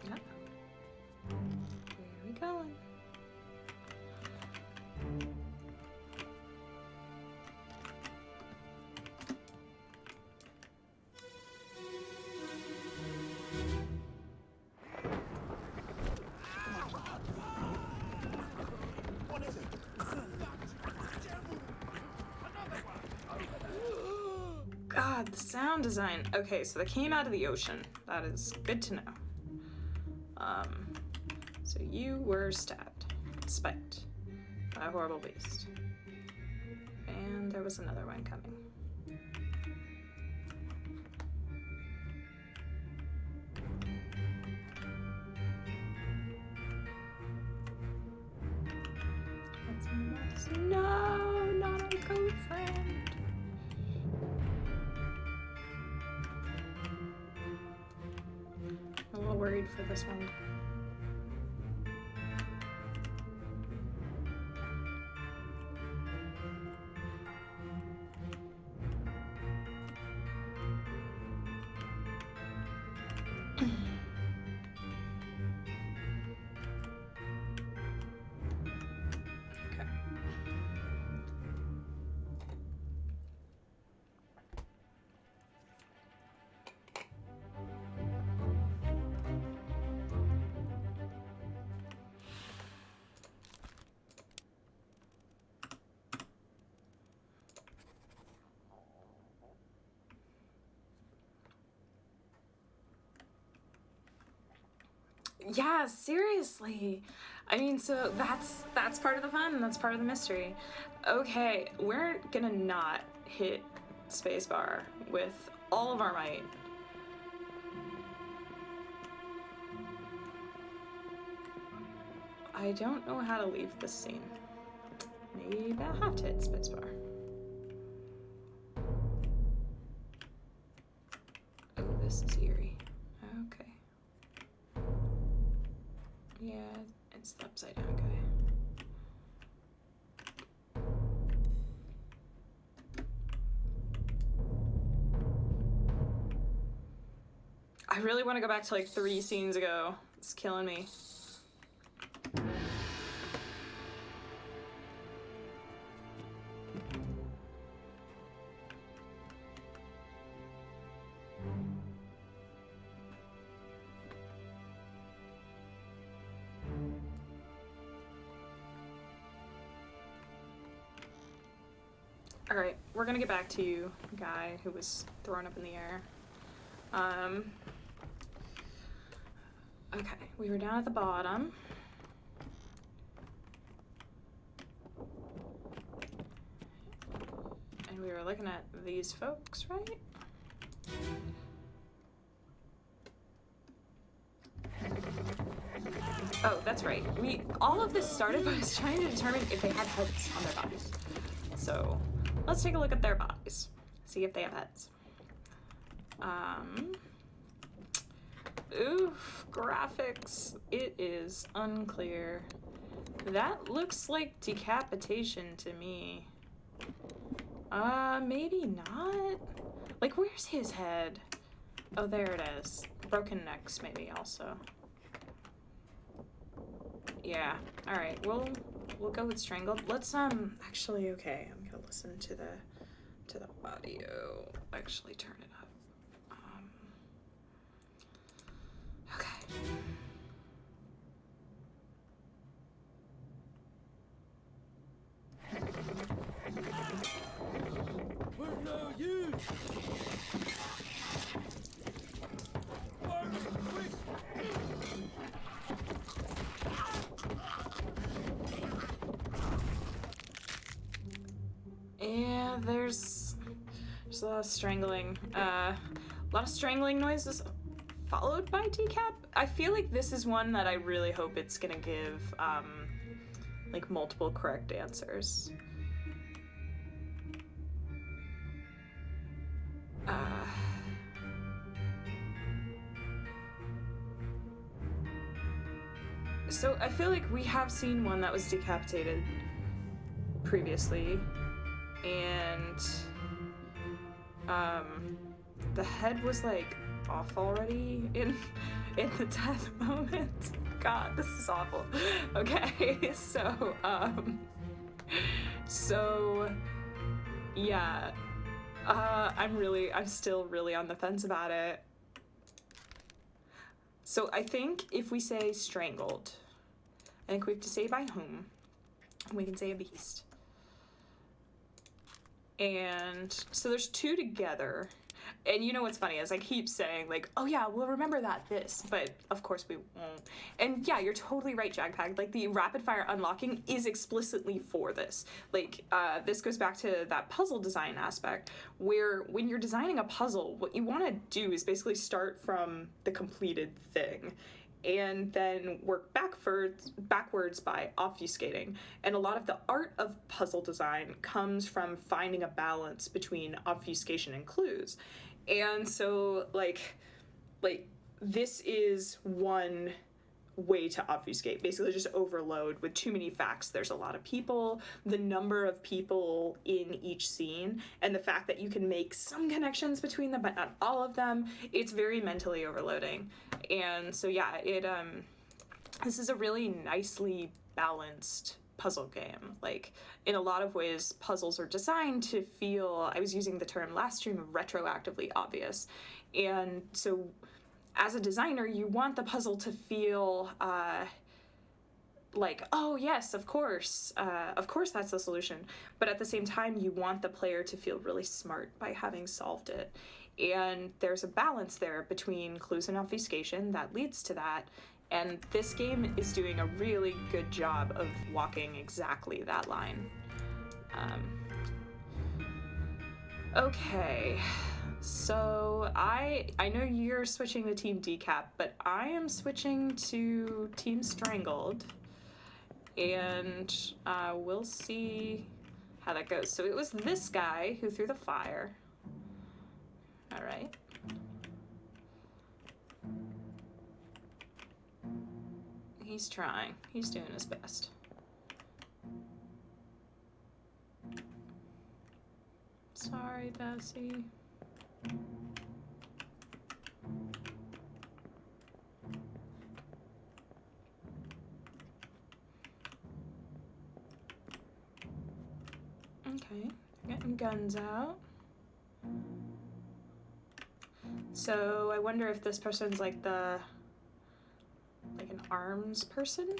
Yep. Where are we going? What is it? God, the sound design. Okay, so they came out of the ocean. That is good to know. So you were stabbed, spiked by a horrible beast. And there was another one coming. worried for this one. Yeah, seriously. I mean, so that's part of the fun, that's part of the mystery. Okay, we're gonna not hit spacebar with all of our might. I don't know how to leave this scene. Maybe I have to hit spacebar. Oh, this is eerie. Okay. Yeah, it's the upside down guy. I really want to go back to like 3 scenes ago. It's killing me. Alright, we're gonna get back to you, guy who was thrown up in the air. Okay, we were down at the bottom. And we were looking at these folks, right? Oh, that's right. All of this started by us trying to determine if they had heads on their bodies. So, let's take a look at their bodies. See if they have heads. Oof, graphics. It is unclear. That looks like decapitation to me. Maybe not? Like, where's his head? Oh, there it is. Broken necks, maybe, also. Yeah, alright, we'll go with strangled. Let's, actually, okay, I'm gonna listen to the audio. Actually, turn it up. Okay. We're no use! Yeah, there's a lot of strangling. A lot of strangling noises followed by decap. I feel like this is one that I really hope it's gonna give, like, multiple correct answers. So I feel like we have seen one that was decapitated previously, and the head was like off already in the death moment. God, this is awful. Okay, so yeah, I'm still really on the fence about it. So I think if we say strangled, I think we have to say by whom. We can say a beast. And so there's 2 together. And you know what's funny is I keep saying, like, oh yeah, we'll remember this, but of course we won't. And yeah, you're totally right, Jagpag. Like, the rapid fire unlocking is explicitly for this. Like, this goes back to that puzzle design aspect, where when you're designing a puzzle, what you want to do is basically start from the completed thing and then work backwards by obfuscating. And a lot of the art of puzzle design comes from finding a balance between obfuscation and clues. And so, like this is one way to obfuscate, basically just overload with too many facts. There's a lot of people, the number of people in each scene, and the fact that you can make some connections between them but not all of them, it's very mentally overloading. And so yeah, this is a really nicely balanced puzzle game. Like, in a lot of ways, puzzles are designed to feel, I was using the term last stream, retroactively obvious. And so as a designer, you want the puzzle to feel like, oh yes, of course that's the solution. But at the same time, you want the player to feel really smart by having solved it. And there's a balance there between clues and obfuscation that leads to that. And this game is doing a really good job of walking exactly that line. Okay. So I know you're switching to Team Decap, but I am switching to Team Strangled, and we'll see how that goes. So it was this guy who threw the fire. All right. He's trying. He's doing his best. Sorry, Bessie. Okay, getting guns out. So I wonder if this person's like an arms person?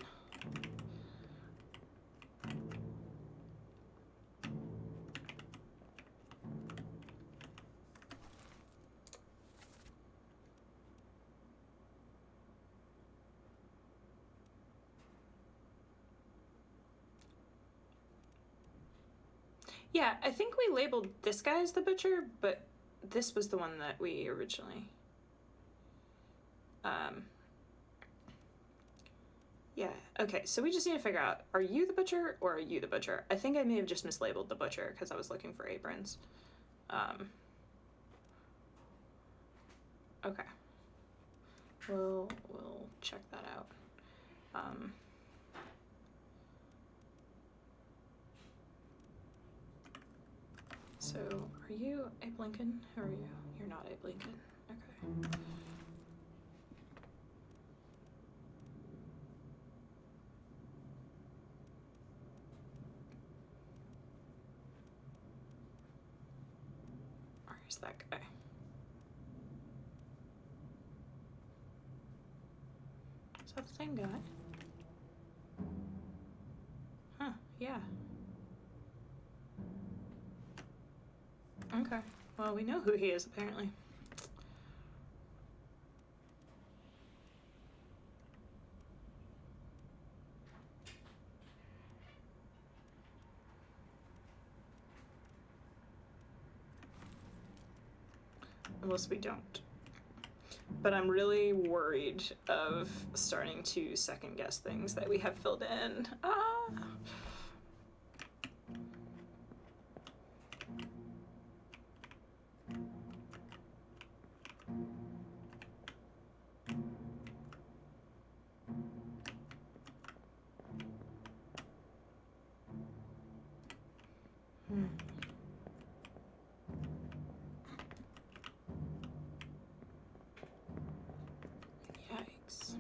Yeah, I think we labeled this guy as the butcher, but this was the one that we originally... Yeah, okay, so we just need to figure out, are you the butcher or are you the butcher? I think I may have just mislabeled the butcher because I was looking for aprons. Okay. We'll check that out. So, are you Abe Lincoln? Who are you? You're not Abe Lincoln. Okay. Where's that guy? Is that the same guy? Huh, yeah. Okay. Well, we know who he is, apparently. Unless we don't. But I'm really worried of starting to second guess things that we have filled in. Yikes.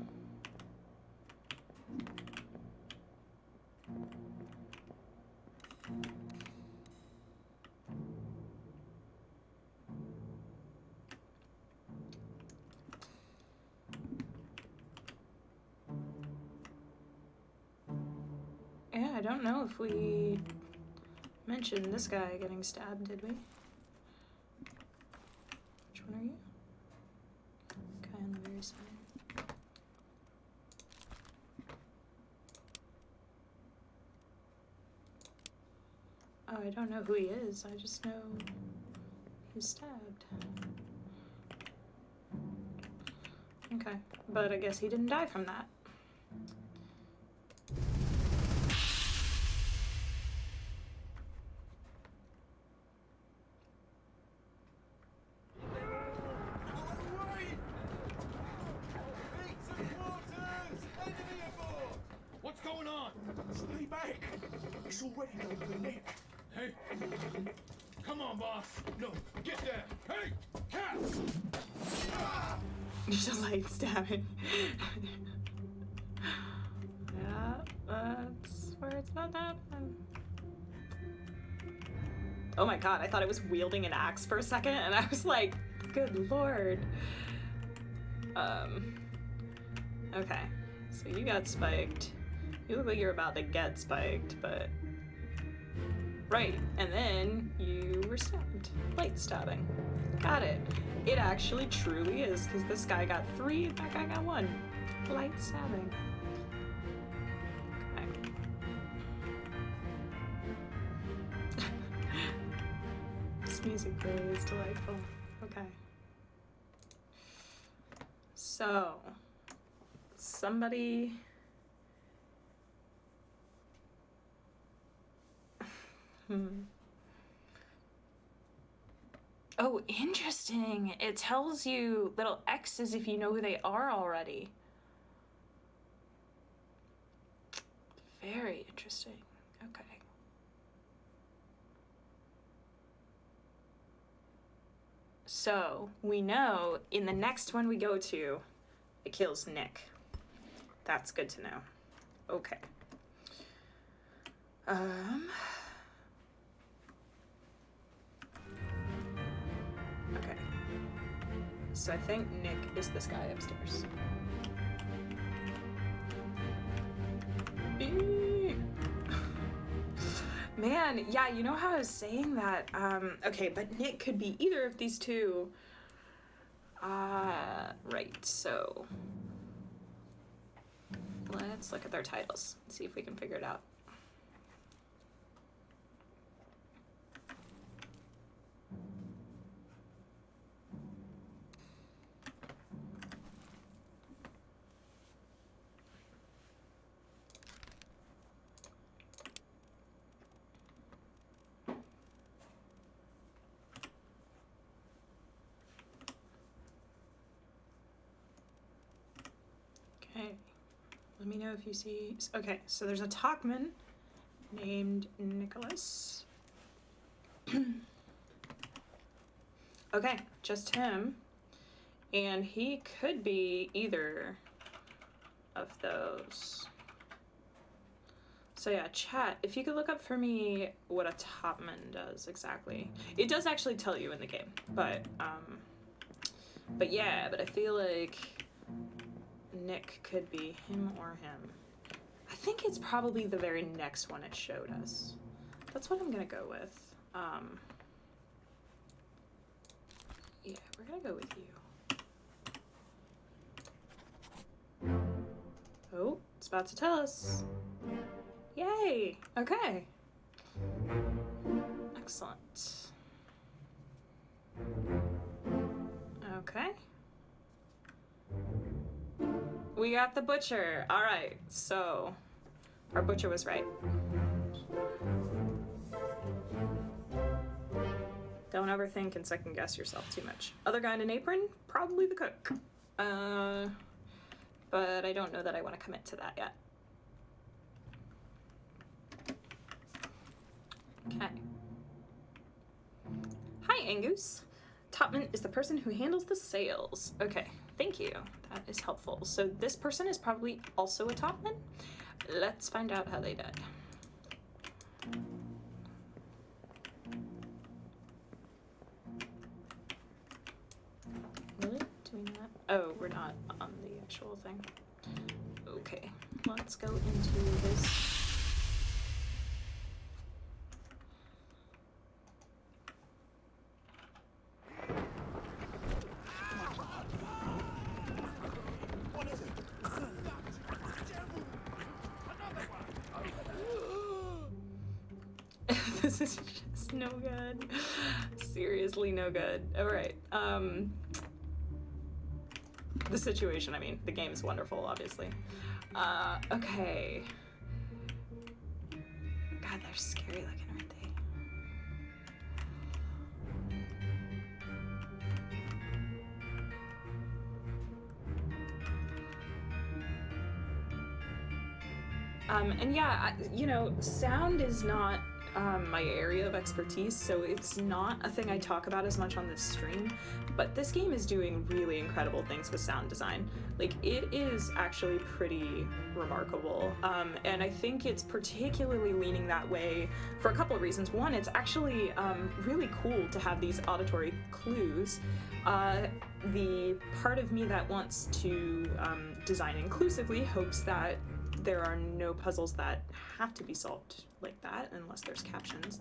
Yeah, I don't know if we mentioned this guy getting stabbed, did we? Which one are you? Guy on the very side. Oh, I don't know who he is. I just know he's stabbed. Okay, but I guess he didn't die from that. It's already done for Nick. Hey! Come on, boss! No, get there! Hey! Cat! Just light stabbing. Yeah, that's where it's not that fun. Oh my god, I thought it was wielding an axe for a second, and I was like, good lord. Okay. So you got spiked. You look like you're about to get spiked, but... Right, and then you were stabbed. Light stabbing. Got it. It actually truly is, because this guy got 3, that guy got 1. Light stabbing. Okay. This music really is delightful. Okay. So, somebody... Oh, interesting. It tells you little X's if you know who they are already. Very interesting. Okay. So, we know in the next one we go to, it kills Nick. That's good to know. Okay. Okay. So I think Nick is this guy upstairs. Eee. Man, yeah, you know how I was saying that? Okay, but Nick could be either of these two. Right, so let's look at their titles, see if we can figure it out. Okay, let me know if you see. Okay, so there's a Talkman named Nicholas. Okay, just him. And he could be either of those. So yeah, chat, if you could look up for me what a Topman does exactly. It does actually tell you in the game, but yeah, but I feel like Nick could be him or him. I think it's probably the very next one it showed us. That's what I'm gonna go with. Yeah, we're gonna go with you. Oh, it's about to tell us. Yay! Okay. Excellent. Okay. We got the butcher. All right, so our butcher was right. Don't overthink and second guess yourself too much. Other guy in an apron? Probably the cook. But I don't know that I want to commit to that yet. Okay. Hi, Angus. Topman is the person who handles the sales. Okay, thank you. That is helpful. So this person is probably also a Topman? Let's find out how they did. Really? Doing that? Oh, we're not on the actual thing. Okay, let's go into this. This is just no good. Seriously no good. Alright, the situation, I mean, the game is wonderful, obviously. Okay. God, they're scary looking, aren't they? And yeah, sound is not my area of expertise, so it's not a thing I talk about as much on this stream, but this game is doing really incredible things with sound design. Like, it is actually pretty remarkable, and I think it's particularly leaning that way for a couple of reasons. One, it's actually really cool to have these auditory clues. The part of me that wants to design inclusively hopes that there are no puzzles that have to be solved like that unless there's captions.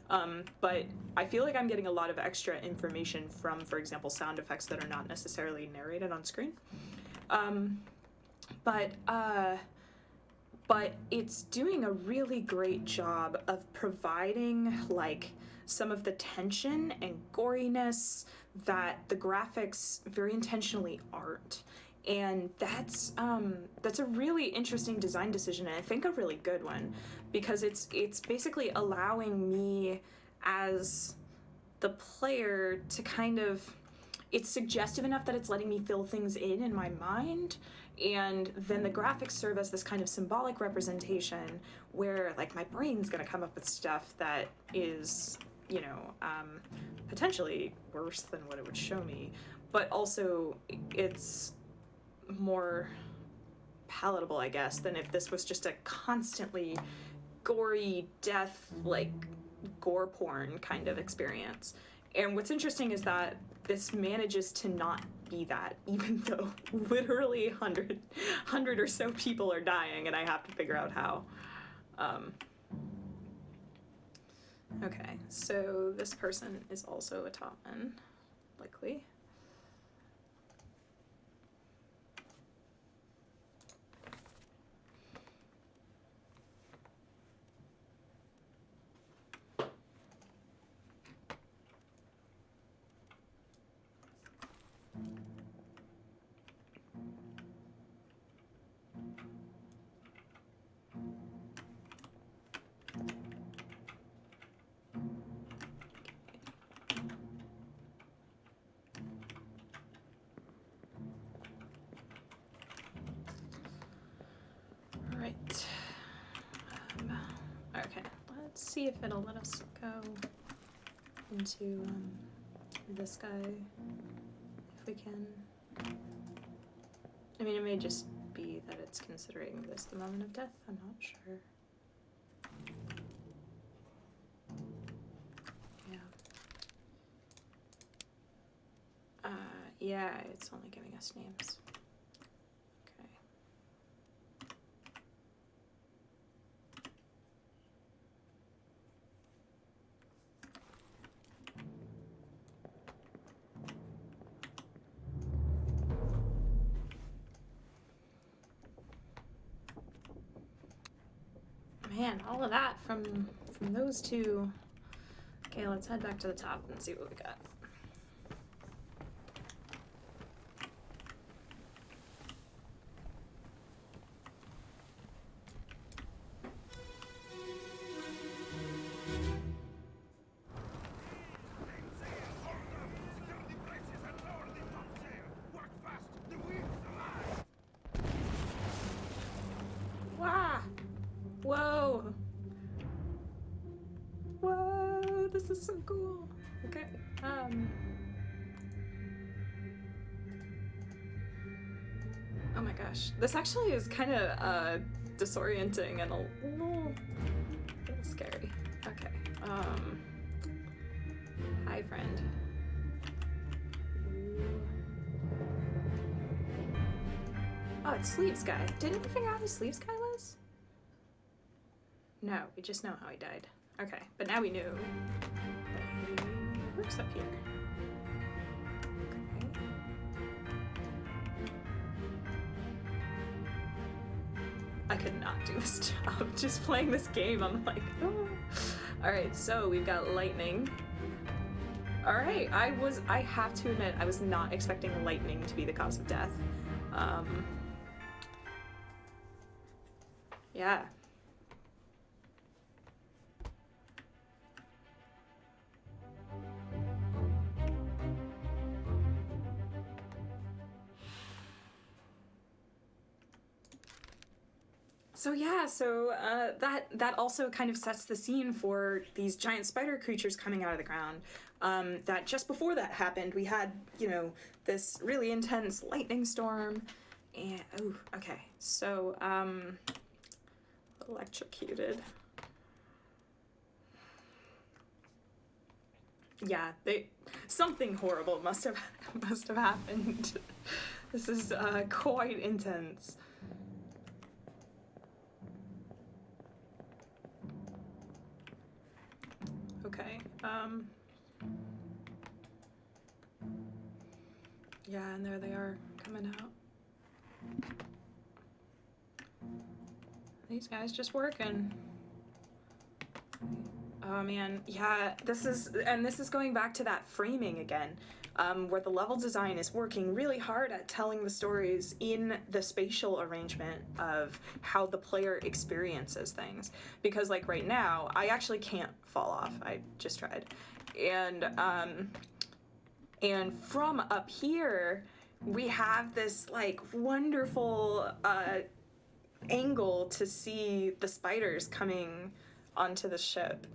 But I feel like I'm getting a lot of extra information from, for example, sound effects that are not necessarily narrated on screen. But it's doing a really great job of providing like some of the tension and goriness that the graphics very intentionally aren't. And that's a really interesting design decision, and I think a really good one, because it's basically allowing me as the player to kind of, it's suggestive enough that it's letting me fill things in my mind, and then the graphics serve as this kind of symbolic representation where like my brain's gonna come up with stuff that is, potentially worse than what it would show me, but also it's more palatable, I guess, than if this was just a constantly gory death, like gore porn kind of experience. And what's interesting is that this manages to not be that, even though literally 100 or so people are dying, and I have to figure out how. Okay, so this person is also a topman, likely. Right. Okay, let's see if it'll let us go into this guy, if we can. I mean, it may just be that it's considering this the moment of death, I'm not sure. Yeah, it's only giving us names. Okay. Man, all of that from those two. Okay, let's head back to the top and see what we got. Wow! Whoa! Whoa! This is so cool. Okay. Oh my gosh, this actually is kind of disorienting and a little scary. Okay. Hi, friend. Oh, it's Sleeves Guy. Didn't we figure out who Sleeves Guy was? No, we just know how he died. Okay, but now we knew that he works up here. Okay. I could not do this job just playing this game. I'm like, oh. Alright, so we've got lightning. Alright, I have to admit, I was not expecting lightning to be the cause of death. Yeah. That also kind of sets the scene for these giant spider creatures coming out of the ground. That just before that happened, we had, you know, this really intense lightning storm, and electrocuted. Yeah, something horrible must have happened. This is quite intense. Okay. Yeah, and there they are coming out. These guys just working. Oh man, yeah, this is going back to that framing again, where the level design is working really hard at telling the stories in the spatial arrangement of how the player experiences things. Because like right now, I actually can't fall off. I just tried. And from up here, we have this like wonderful angle to see the spiders coming onto the ship.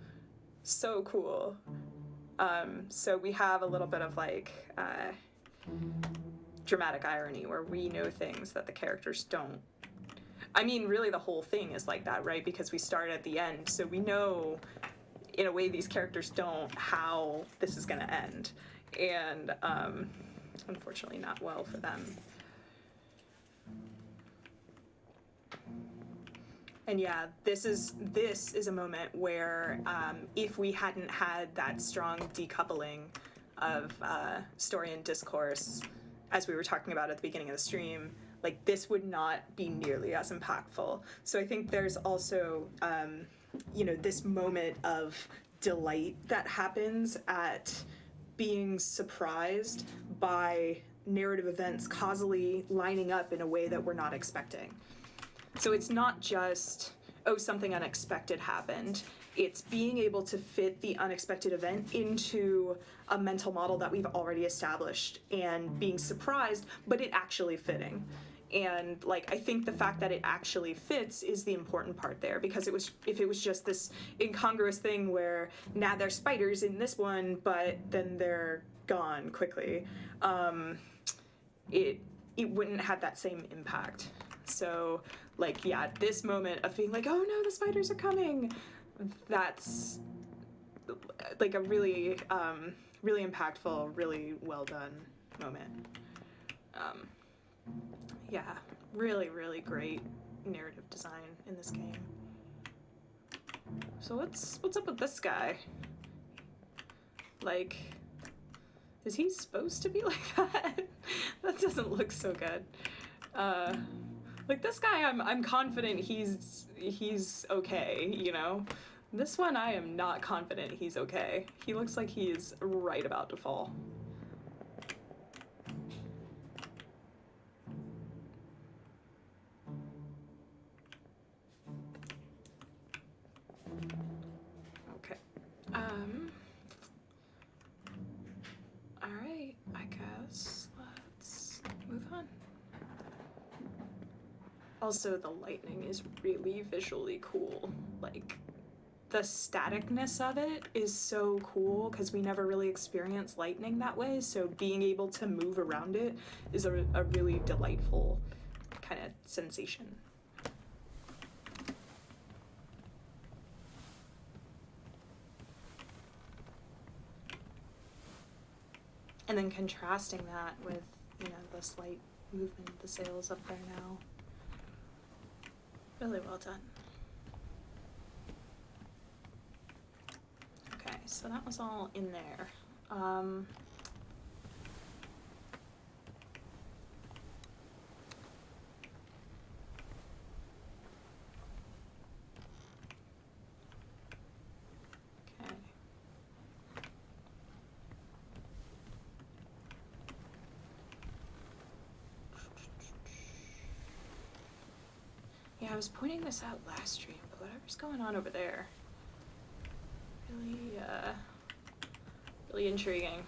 So cool. So we have a little bit of like dramatic irony where we know things that the characters don't. I mean, really the whole thing is like that, right? Because we start at the end, so we know in a way these characters don't how this is gonna end. And unfortunately not well for them. And yeah, this is a moment where if we hadn't had that strong decoupling of story and discourse, as we were talking about at the beginning of the stream, like this would not be nearly as impactful. So I think there's also, you know, this moment of delight that happens at being surprised by narrative events causally lining up in a way that we're not expecting. So it's not just, oh, something unexpected happened. It's being able to fit the unexpected event into a mental model that we've already established and being surprised, but it actually fitting. And like, I think the fact that it actually fits is the important part there, because if it was just this incongruous thing where now there's spiders in this one, but then they're gone quickly, it wouldn't have that same impact. So like, yeah, this moment of being like, oh no, the spiders are coming, that's like a really, really impactful, really well done moment. Yeah, really, really great narrative design in this game. So what's up with this guy? Like, is he supposed to be like that? That doesn't look so good. Like this guy, I'm confident he's okay, you know? This one, I am not confident he's okay. He looks like he's right about to fall. Okay. Alright, I guess let's move on. Also, the lightning is really visually cool. Like, the staticness of it is so cool because we never really experience lightning that way, so being able to move around it is a really delightful kind of sensation. And then contrasting that with, you know, the slight movement of the sails up there now. Really well done. Okay, so that was all in there. Okay. Yeah, I was pointing this out last stream, but whatever's going on over there. Really, really intriguing.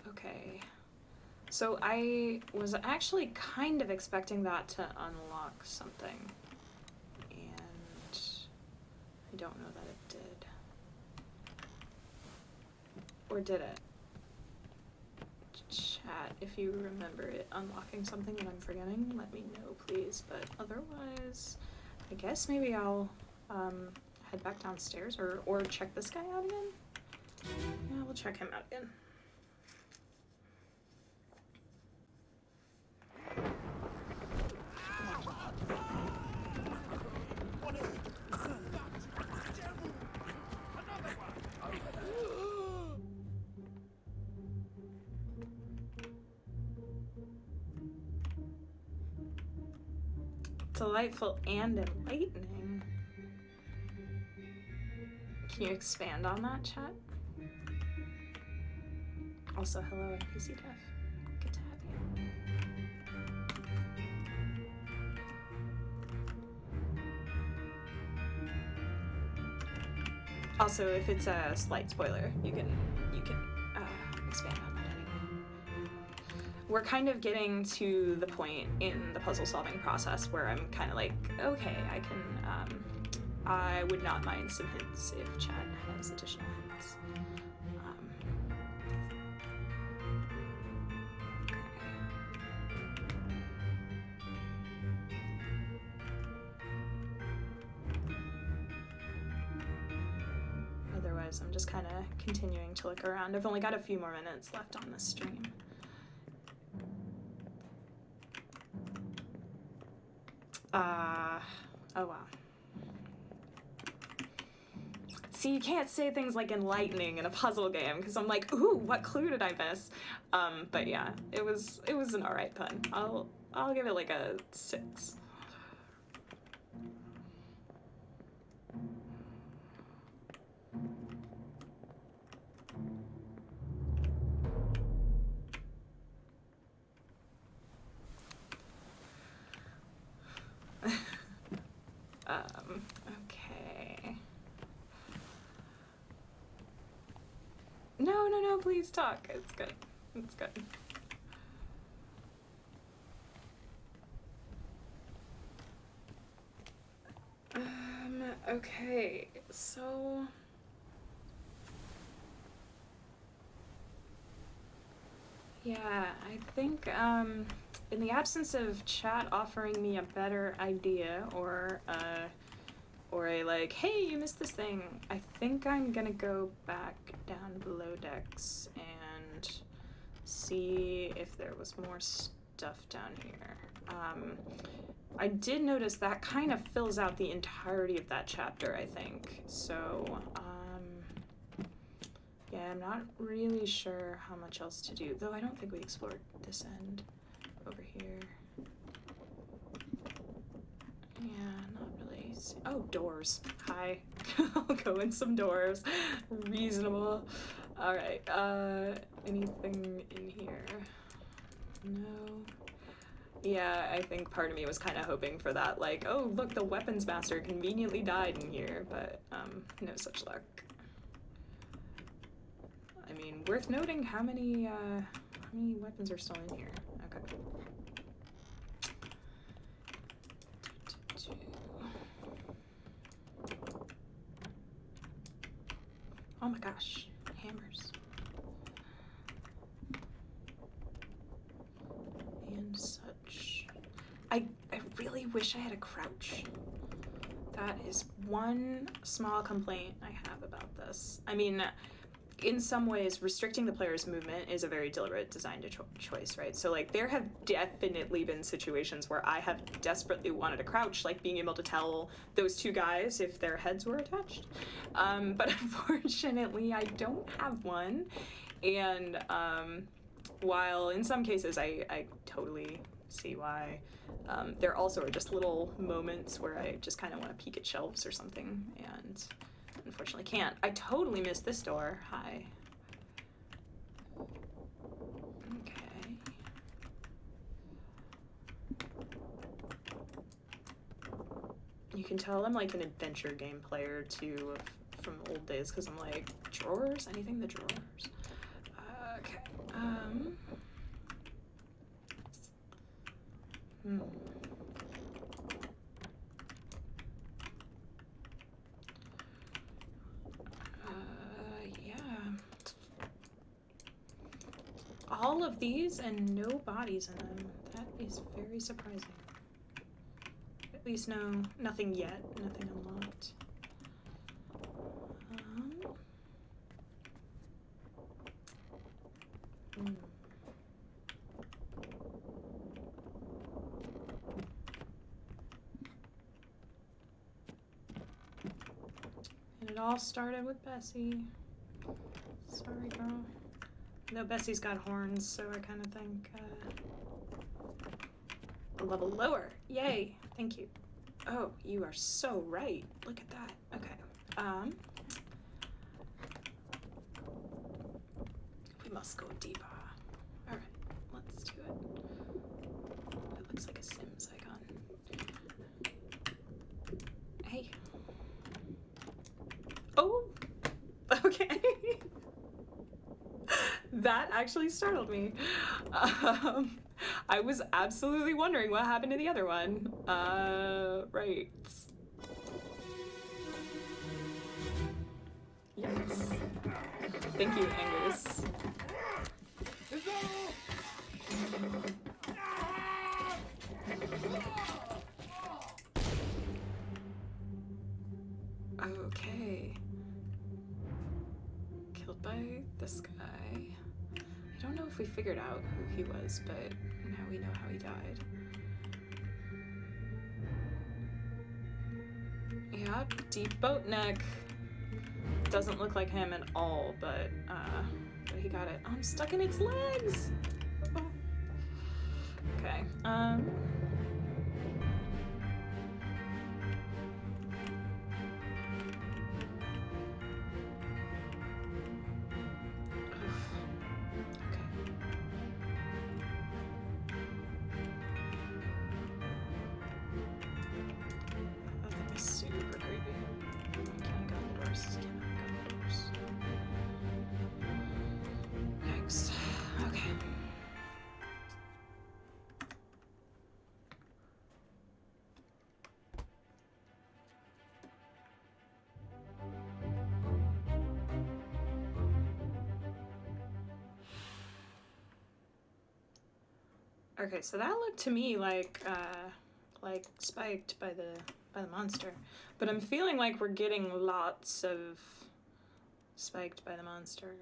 Okay. So I was actually kind of expecting that to unlock something, and I don't know that it did. Or did it? Chat, if you remember it unlocking something that I'm forgetting, let me know, please. But otherwise, I guess maybe I'll head back downstairs or check this guy out again. Yeah, we'll check him out again. Delightful and enlightening. Can you expand on that, chat? Also, hello, NPC Def. Good to have you. Also, if it's a slight spoiler, you can expand on that anyway. We're kind of getting to the point in the puzzle solving process where I'm kind of like, okay, I would not mind some hints if chat has additional hints. Otherwise, I'm just kind of continuing to look around. I've only got a few more minutes left on this stream. Oh wow. See, you can't say things like enlightening in a puzzle game because I'm like, ooh, what clue did I miss? But yeah, it was an alright pun. I'll give it like a 6. Okay. No, please talk. It's good. It's good. Okay, so... Yeah, I think, in the absence of chat offering me a better idea or a like, hey, you missed this thing, I think I'm gonna go back down below decks and see if there was more stuff down here. I did notice that kind of fills out the entirety of that chapter, I think. So, yeah, I'm not really sure how much else to do. Though I don't think we explored this end over here. Yeah, not really. Oh, doors. Hi. I'll go in some doors. Reasonable. Alright, anything in here? No. Yeah, I think part of me was kind of hoping for that, like, oh, look, the weapons master conveniently died in here, but, no such luck. I mean, worth noting how many weapons are still in here. Okay. Oh my gosh, hammers. And such. I really wish I had a crouch. That is one small complaint I have about this. I mean, in some ways, restricting the player's movement is a very deliberate design choice, right? So, like, there have definitely been situations where I have desperately wanted to crouch, like being able to tell those two guys if their heads were attached. But unfortunately, I don't have one. And while in some cases I totally see why, there also are just little moments where I just kind of want to peek at shelves or something, and unfortunately can't. I totally missed this door. Hi. Okay. You can tell I'm like an adventure game player too from old days, because I'm like, drawers? Anything in the drawers? Okay. all of these and no bodies in them. That is very surprising. At least nothing yet. Nothing unlocked. And it all started with Bessie. Sorry, girl. No, Bessie's got horns, so I kind of think a level lower. Yay! Thank you. Oh, you are so right. Look at that. Okay. We must go deeper. All right, let's do it. That looks like a Sims icon. Hey. Oh. Okay. That actually startled me. I was absolutely wondering what happened to the other one. Right. Yes. Thank you, Angus. Okay. Killed by this guy. I don't know if we figured out who he was, but now we know how he died. Yeah, deep boat neck. Doesn't look like him at all, but he got it. Oh, I'm stuck in its legs! Oh. Okay, okay, so that looked to me like spiked by the monster, but I'm feeling like we're getting lots of spiked by the monster.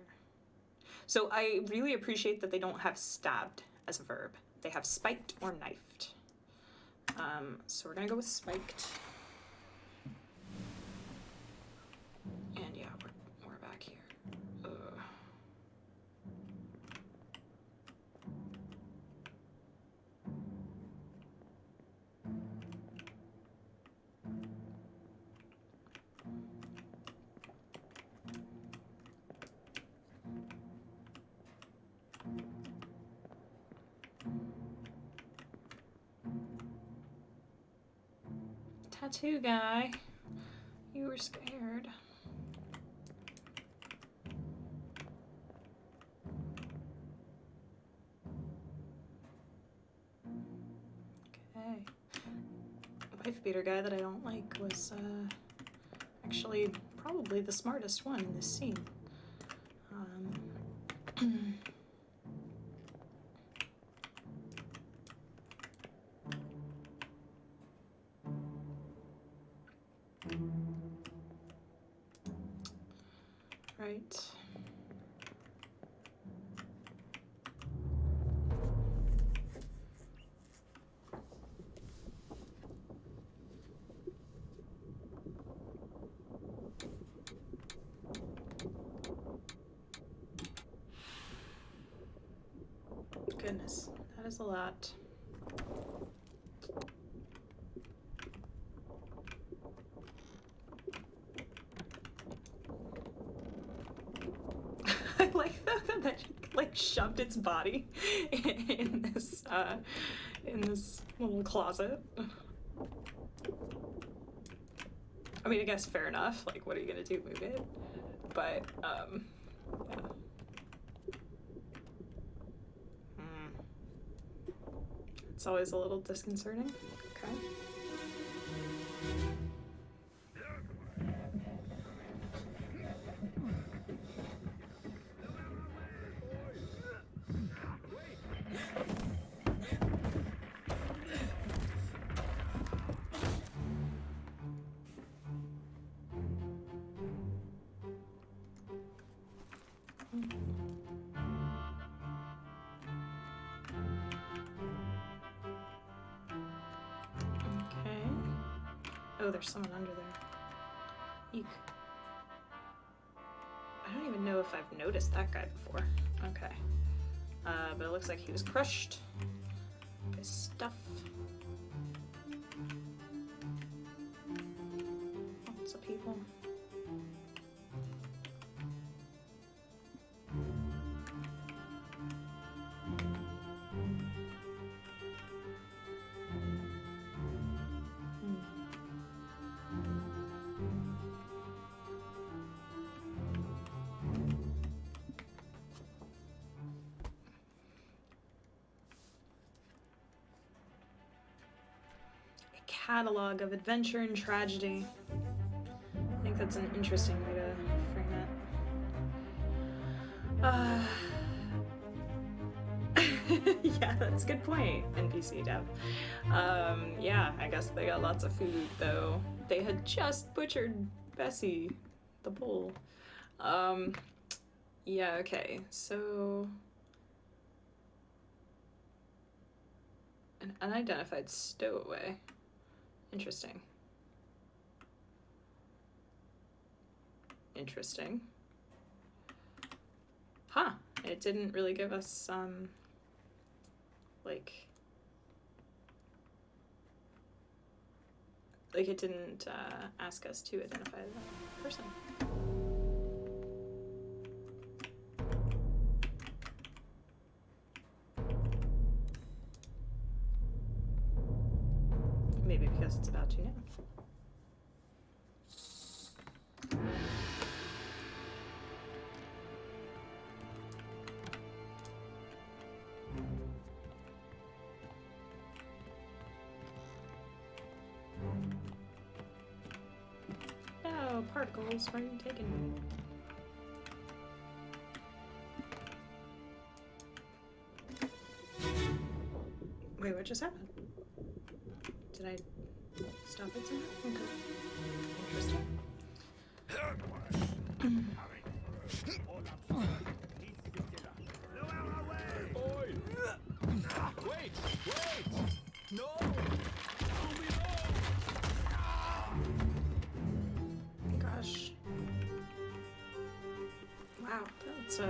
So I really appreciate that they don't have stabbed as a verb. They have spiked or knifed. So we're gonna go with spiked. And yeah, we're back here. Tattoo guy, you were scared. Okay. Wife beater guy that I don't like was actually probably the smartest one in this scene. Right. Goodness, that is a lot. I like that it, like, shoved its body in this little closet. I mean, I guess fair enough. Like, what are you gonna do? Move it? But yeah. It's always a little disconcerting. Okay. Okay. Oh, there's someone under there. Eek. I don't even know if I've noticed that guy before. Okay. But it looks like he was crushed by stuff. Lots of people. Catalog of adventure and tragedy. I think that's an interesting way to frame it. Yeah, that's a good point, NPC dev. Yeah, I guess they got lots of food, though. They had just butchered Bessie, the bull. Yeah, okay, so... An unidentified stowaway. Interesting. Interesting. Huh. It didn't really give us, like it didn't ask us to identify the person. Maybe because it's about to now. No, particles, where are you taking me? Wait, what just happened? Did I stop it somehow? Okay. Interesting. Wait! No! Gosh. Wow, that's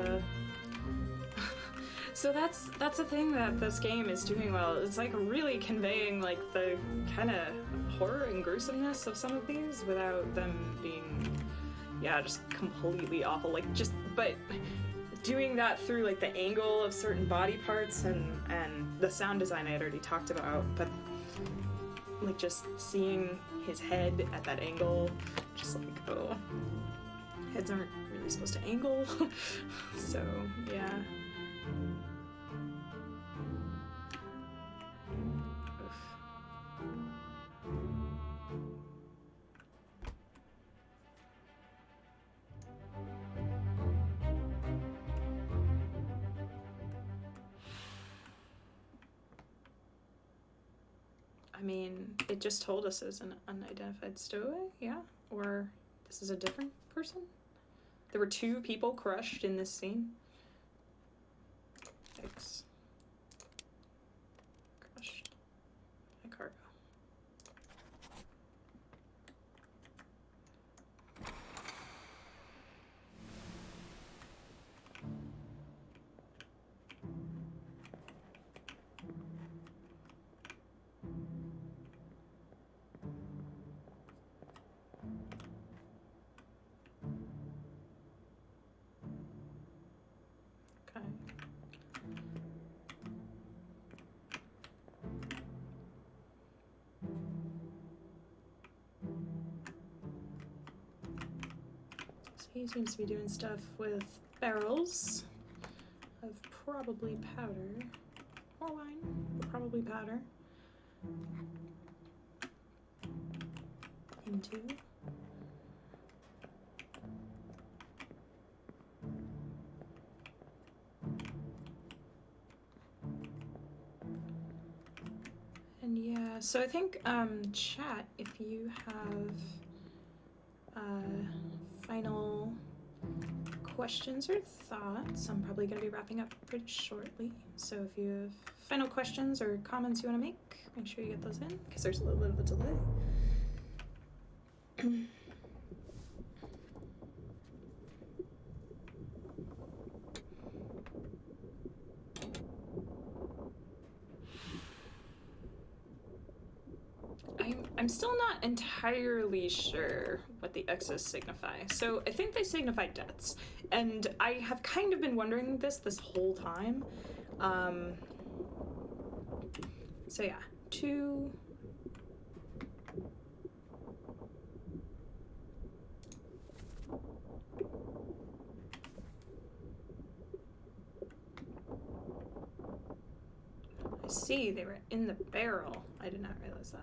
So that's a thing that this game is doing well. It's like really conveying like the kind of horror and gruesomeness of some of these without them being, yeah, just completely awful. Like but doing that through like the angle of certain body parts and the sound design I had already talked about, but like just seeing his head at that angle, just like, oh, heads aren't really supposed to angle. So yeah. I mean, it just told us as an unidentified stowaway, yeah? Or this is a different person? There were 2 people crushed in this scene? Yikes. Crushed by cargo. Okay. So he seems to be doing stuff with barrels of probably powder or wine, but probably powder. Into. And yeah, so I think, chat, if you have final questions or thoughts, I'm probably going to be wrapping up pretty shortly. So if you have final questions or comments you want to make sure you get those in, because there's a little bit of a delay. I'm still not entirely sure what the X's signify. So I think they signify deaths, and I have kind of been wondering this whole time. So yeah, 2. I see, they were in the barrel. I did not realize that.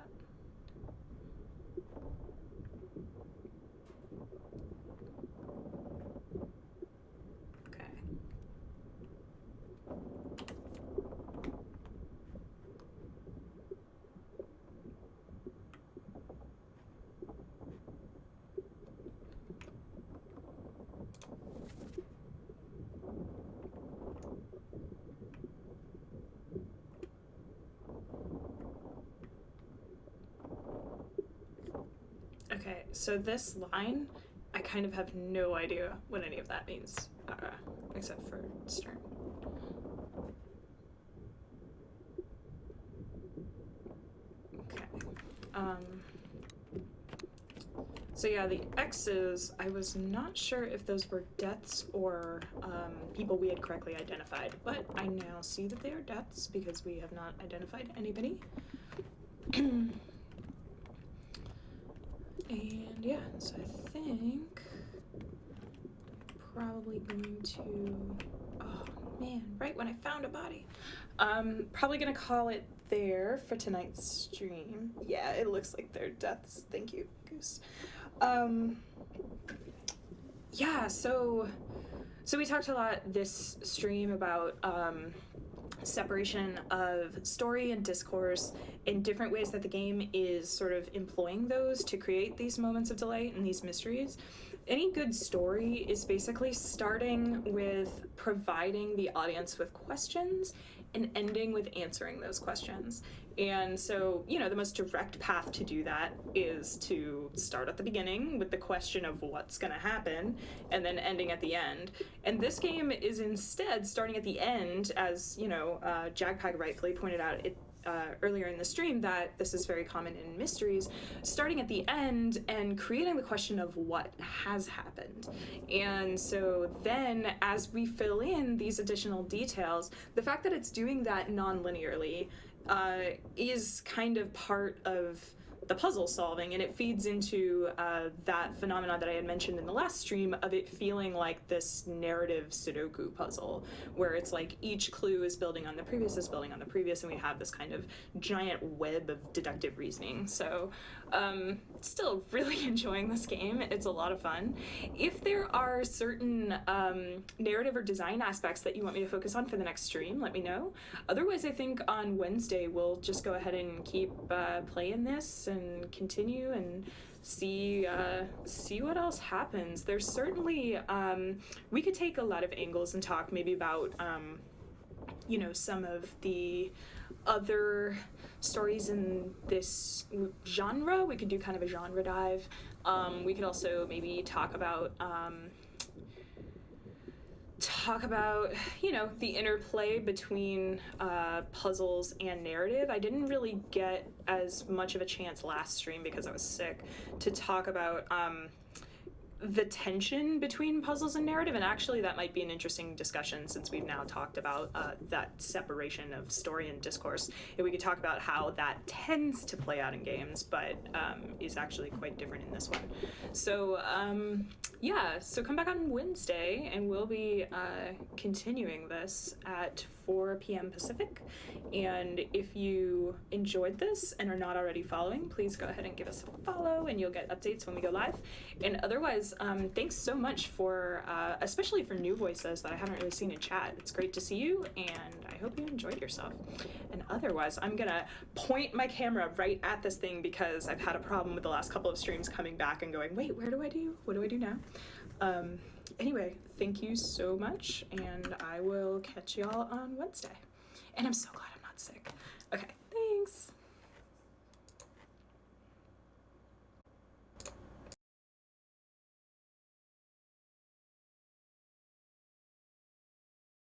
Okay, so this line, I kind of have no idea what any of that means, except for stern. Okay. So yeah, the X's, I was not sure if those were deaths or people we had correctly identified, but I now see that they are deaths because we have not identified anybody. And yeah, so I think probably going to, oh man, right when I found a body. Probably gonna call it there for tonight's stream. Yeah, it looks like they're deaths. Thank you, Goose. Yeah, so we talked a lot this stream about separation of story and discourse in different ways that the game is sort of employing those to create these moments of delight and these mysteries. Any good story is basically starting with providing the audience with questions and ending with answering those questions. And so, you know, the most direct path to do that is to start at the beginning with the question of what's going to happen and then ending at the end. And this game is instead starting at the end, as, you know, Jagpag rightfully pointed out earlier in the stream that this is very common in mysteries, starting at the end and creating the question of what has happened. And so then as we fill in these additional details, the fact that it's doing that non-linearly is kind of part of the puzzle solving, and it feeds into that phenomenon that I had mentioned in the last stream of it feeling like this narrative Sudoku puzzle, where it's like each clue is building on the previous, and we have this kind of giant web of deductive reasoning. So still really enjoying this game. It's a lot of fun. If there are certain narrative or design aspects that you want me to focus on for the next stream, let me know. Otherwise, I think on Wednesday we'll just go ahead and keep playing this and continue and see what else happens. There's certainly we could take a lot of angles and talk maybe about you know, some of the other stories in this genre. We could do kind of a genre dive. We could also maybe talk about you know, the interplay between puzzles and narrative. I didn't really get as much of a chance last stream because I was sick to talk about the tension between puzzles and narrative, and actually that might be an interesting discussion since we've now talked about that separation of story and discourse. And we could talk about how that tends to play out in games, but is actually quite different in this one. So yeah, so come back on Wednesday and we'll be continuing this at 4 p.m. Pacific. And if you enjoyed this and are not already following, please go ahead and give us a follow and you'll get updates when we go live. And otherwise, thanks so much for, especially for new voices that I haven't really seen in chat. It's great to see you and I hope you enjoyed yourself. And otherwise, I'm gonna point my camera right at this thing because I've had a problem with the last couple of streams coming back and going, wait, what do I do now? anyway, thank you so much, and I will catch y'all on Wednesday. And I'm so glad I'm not sick. Okay, thanks.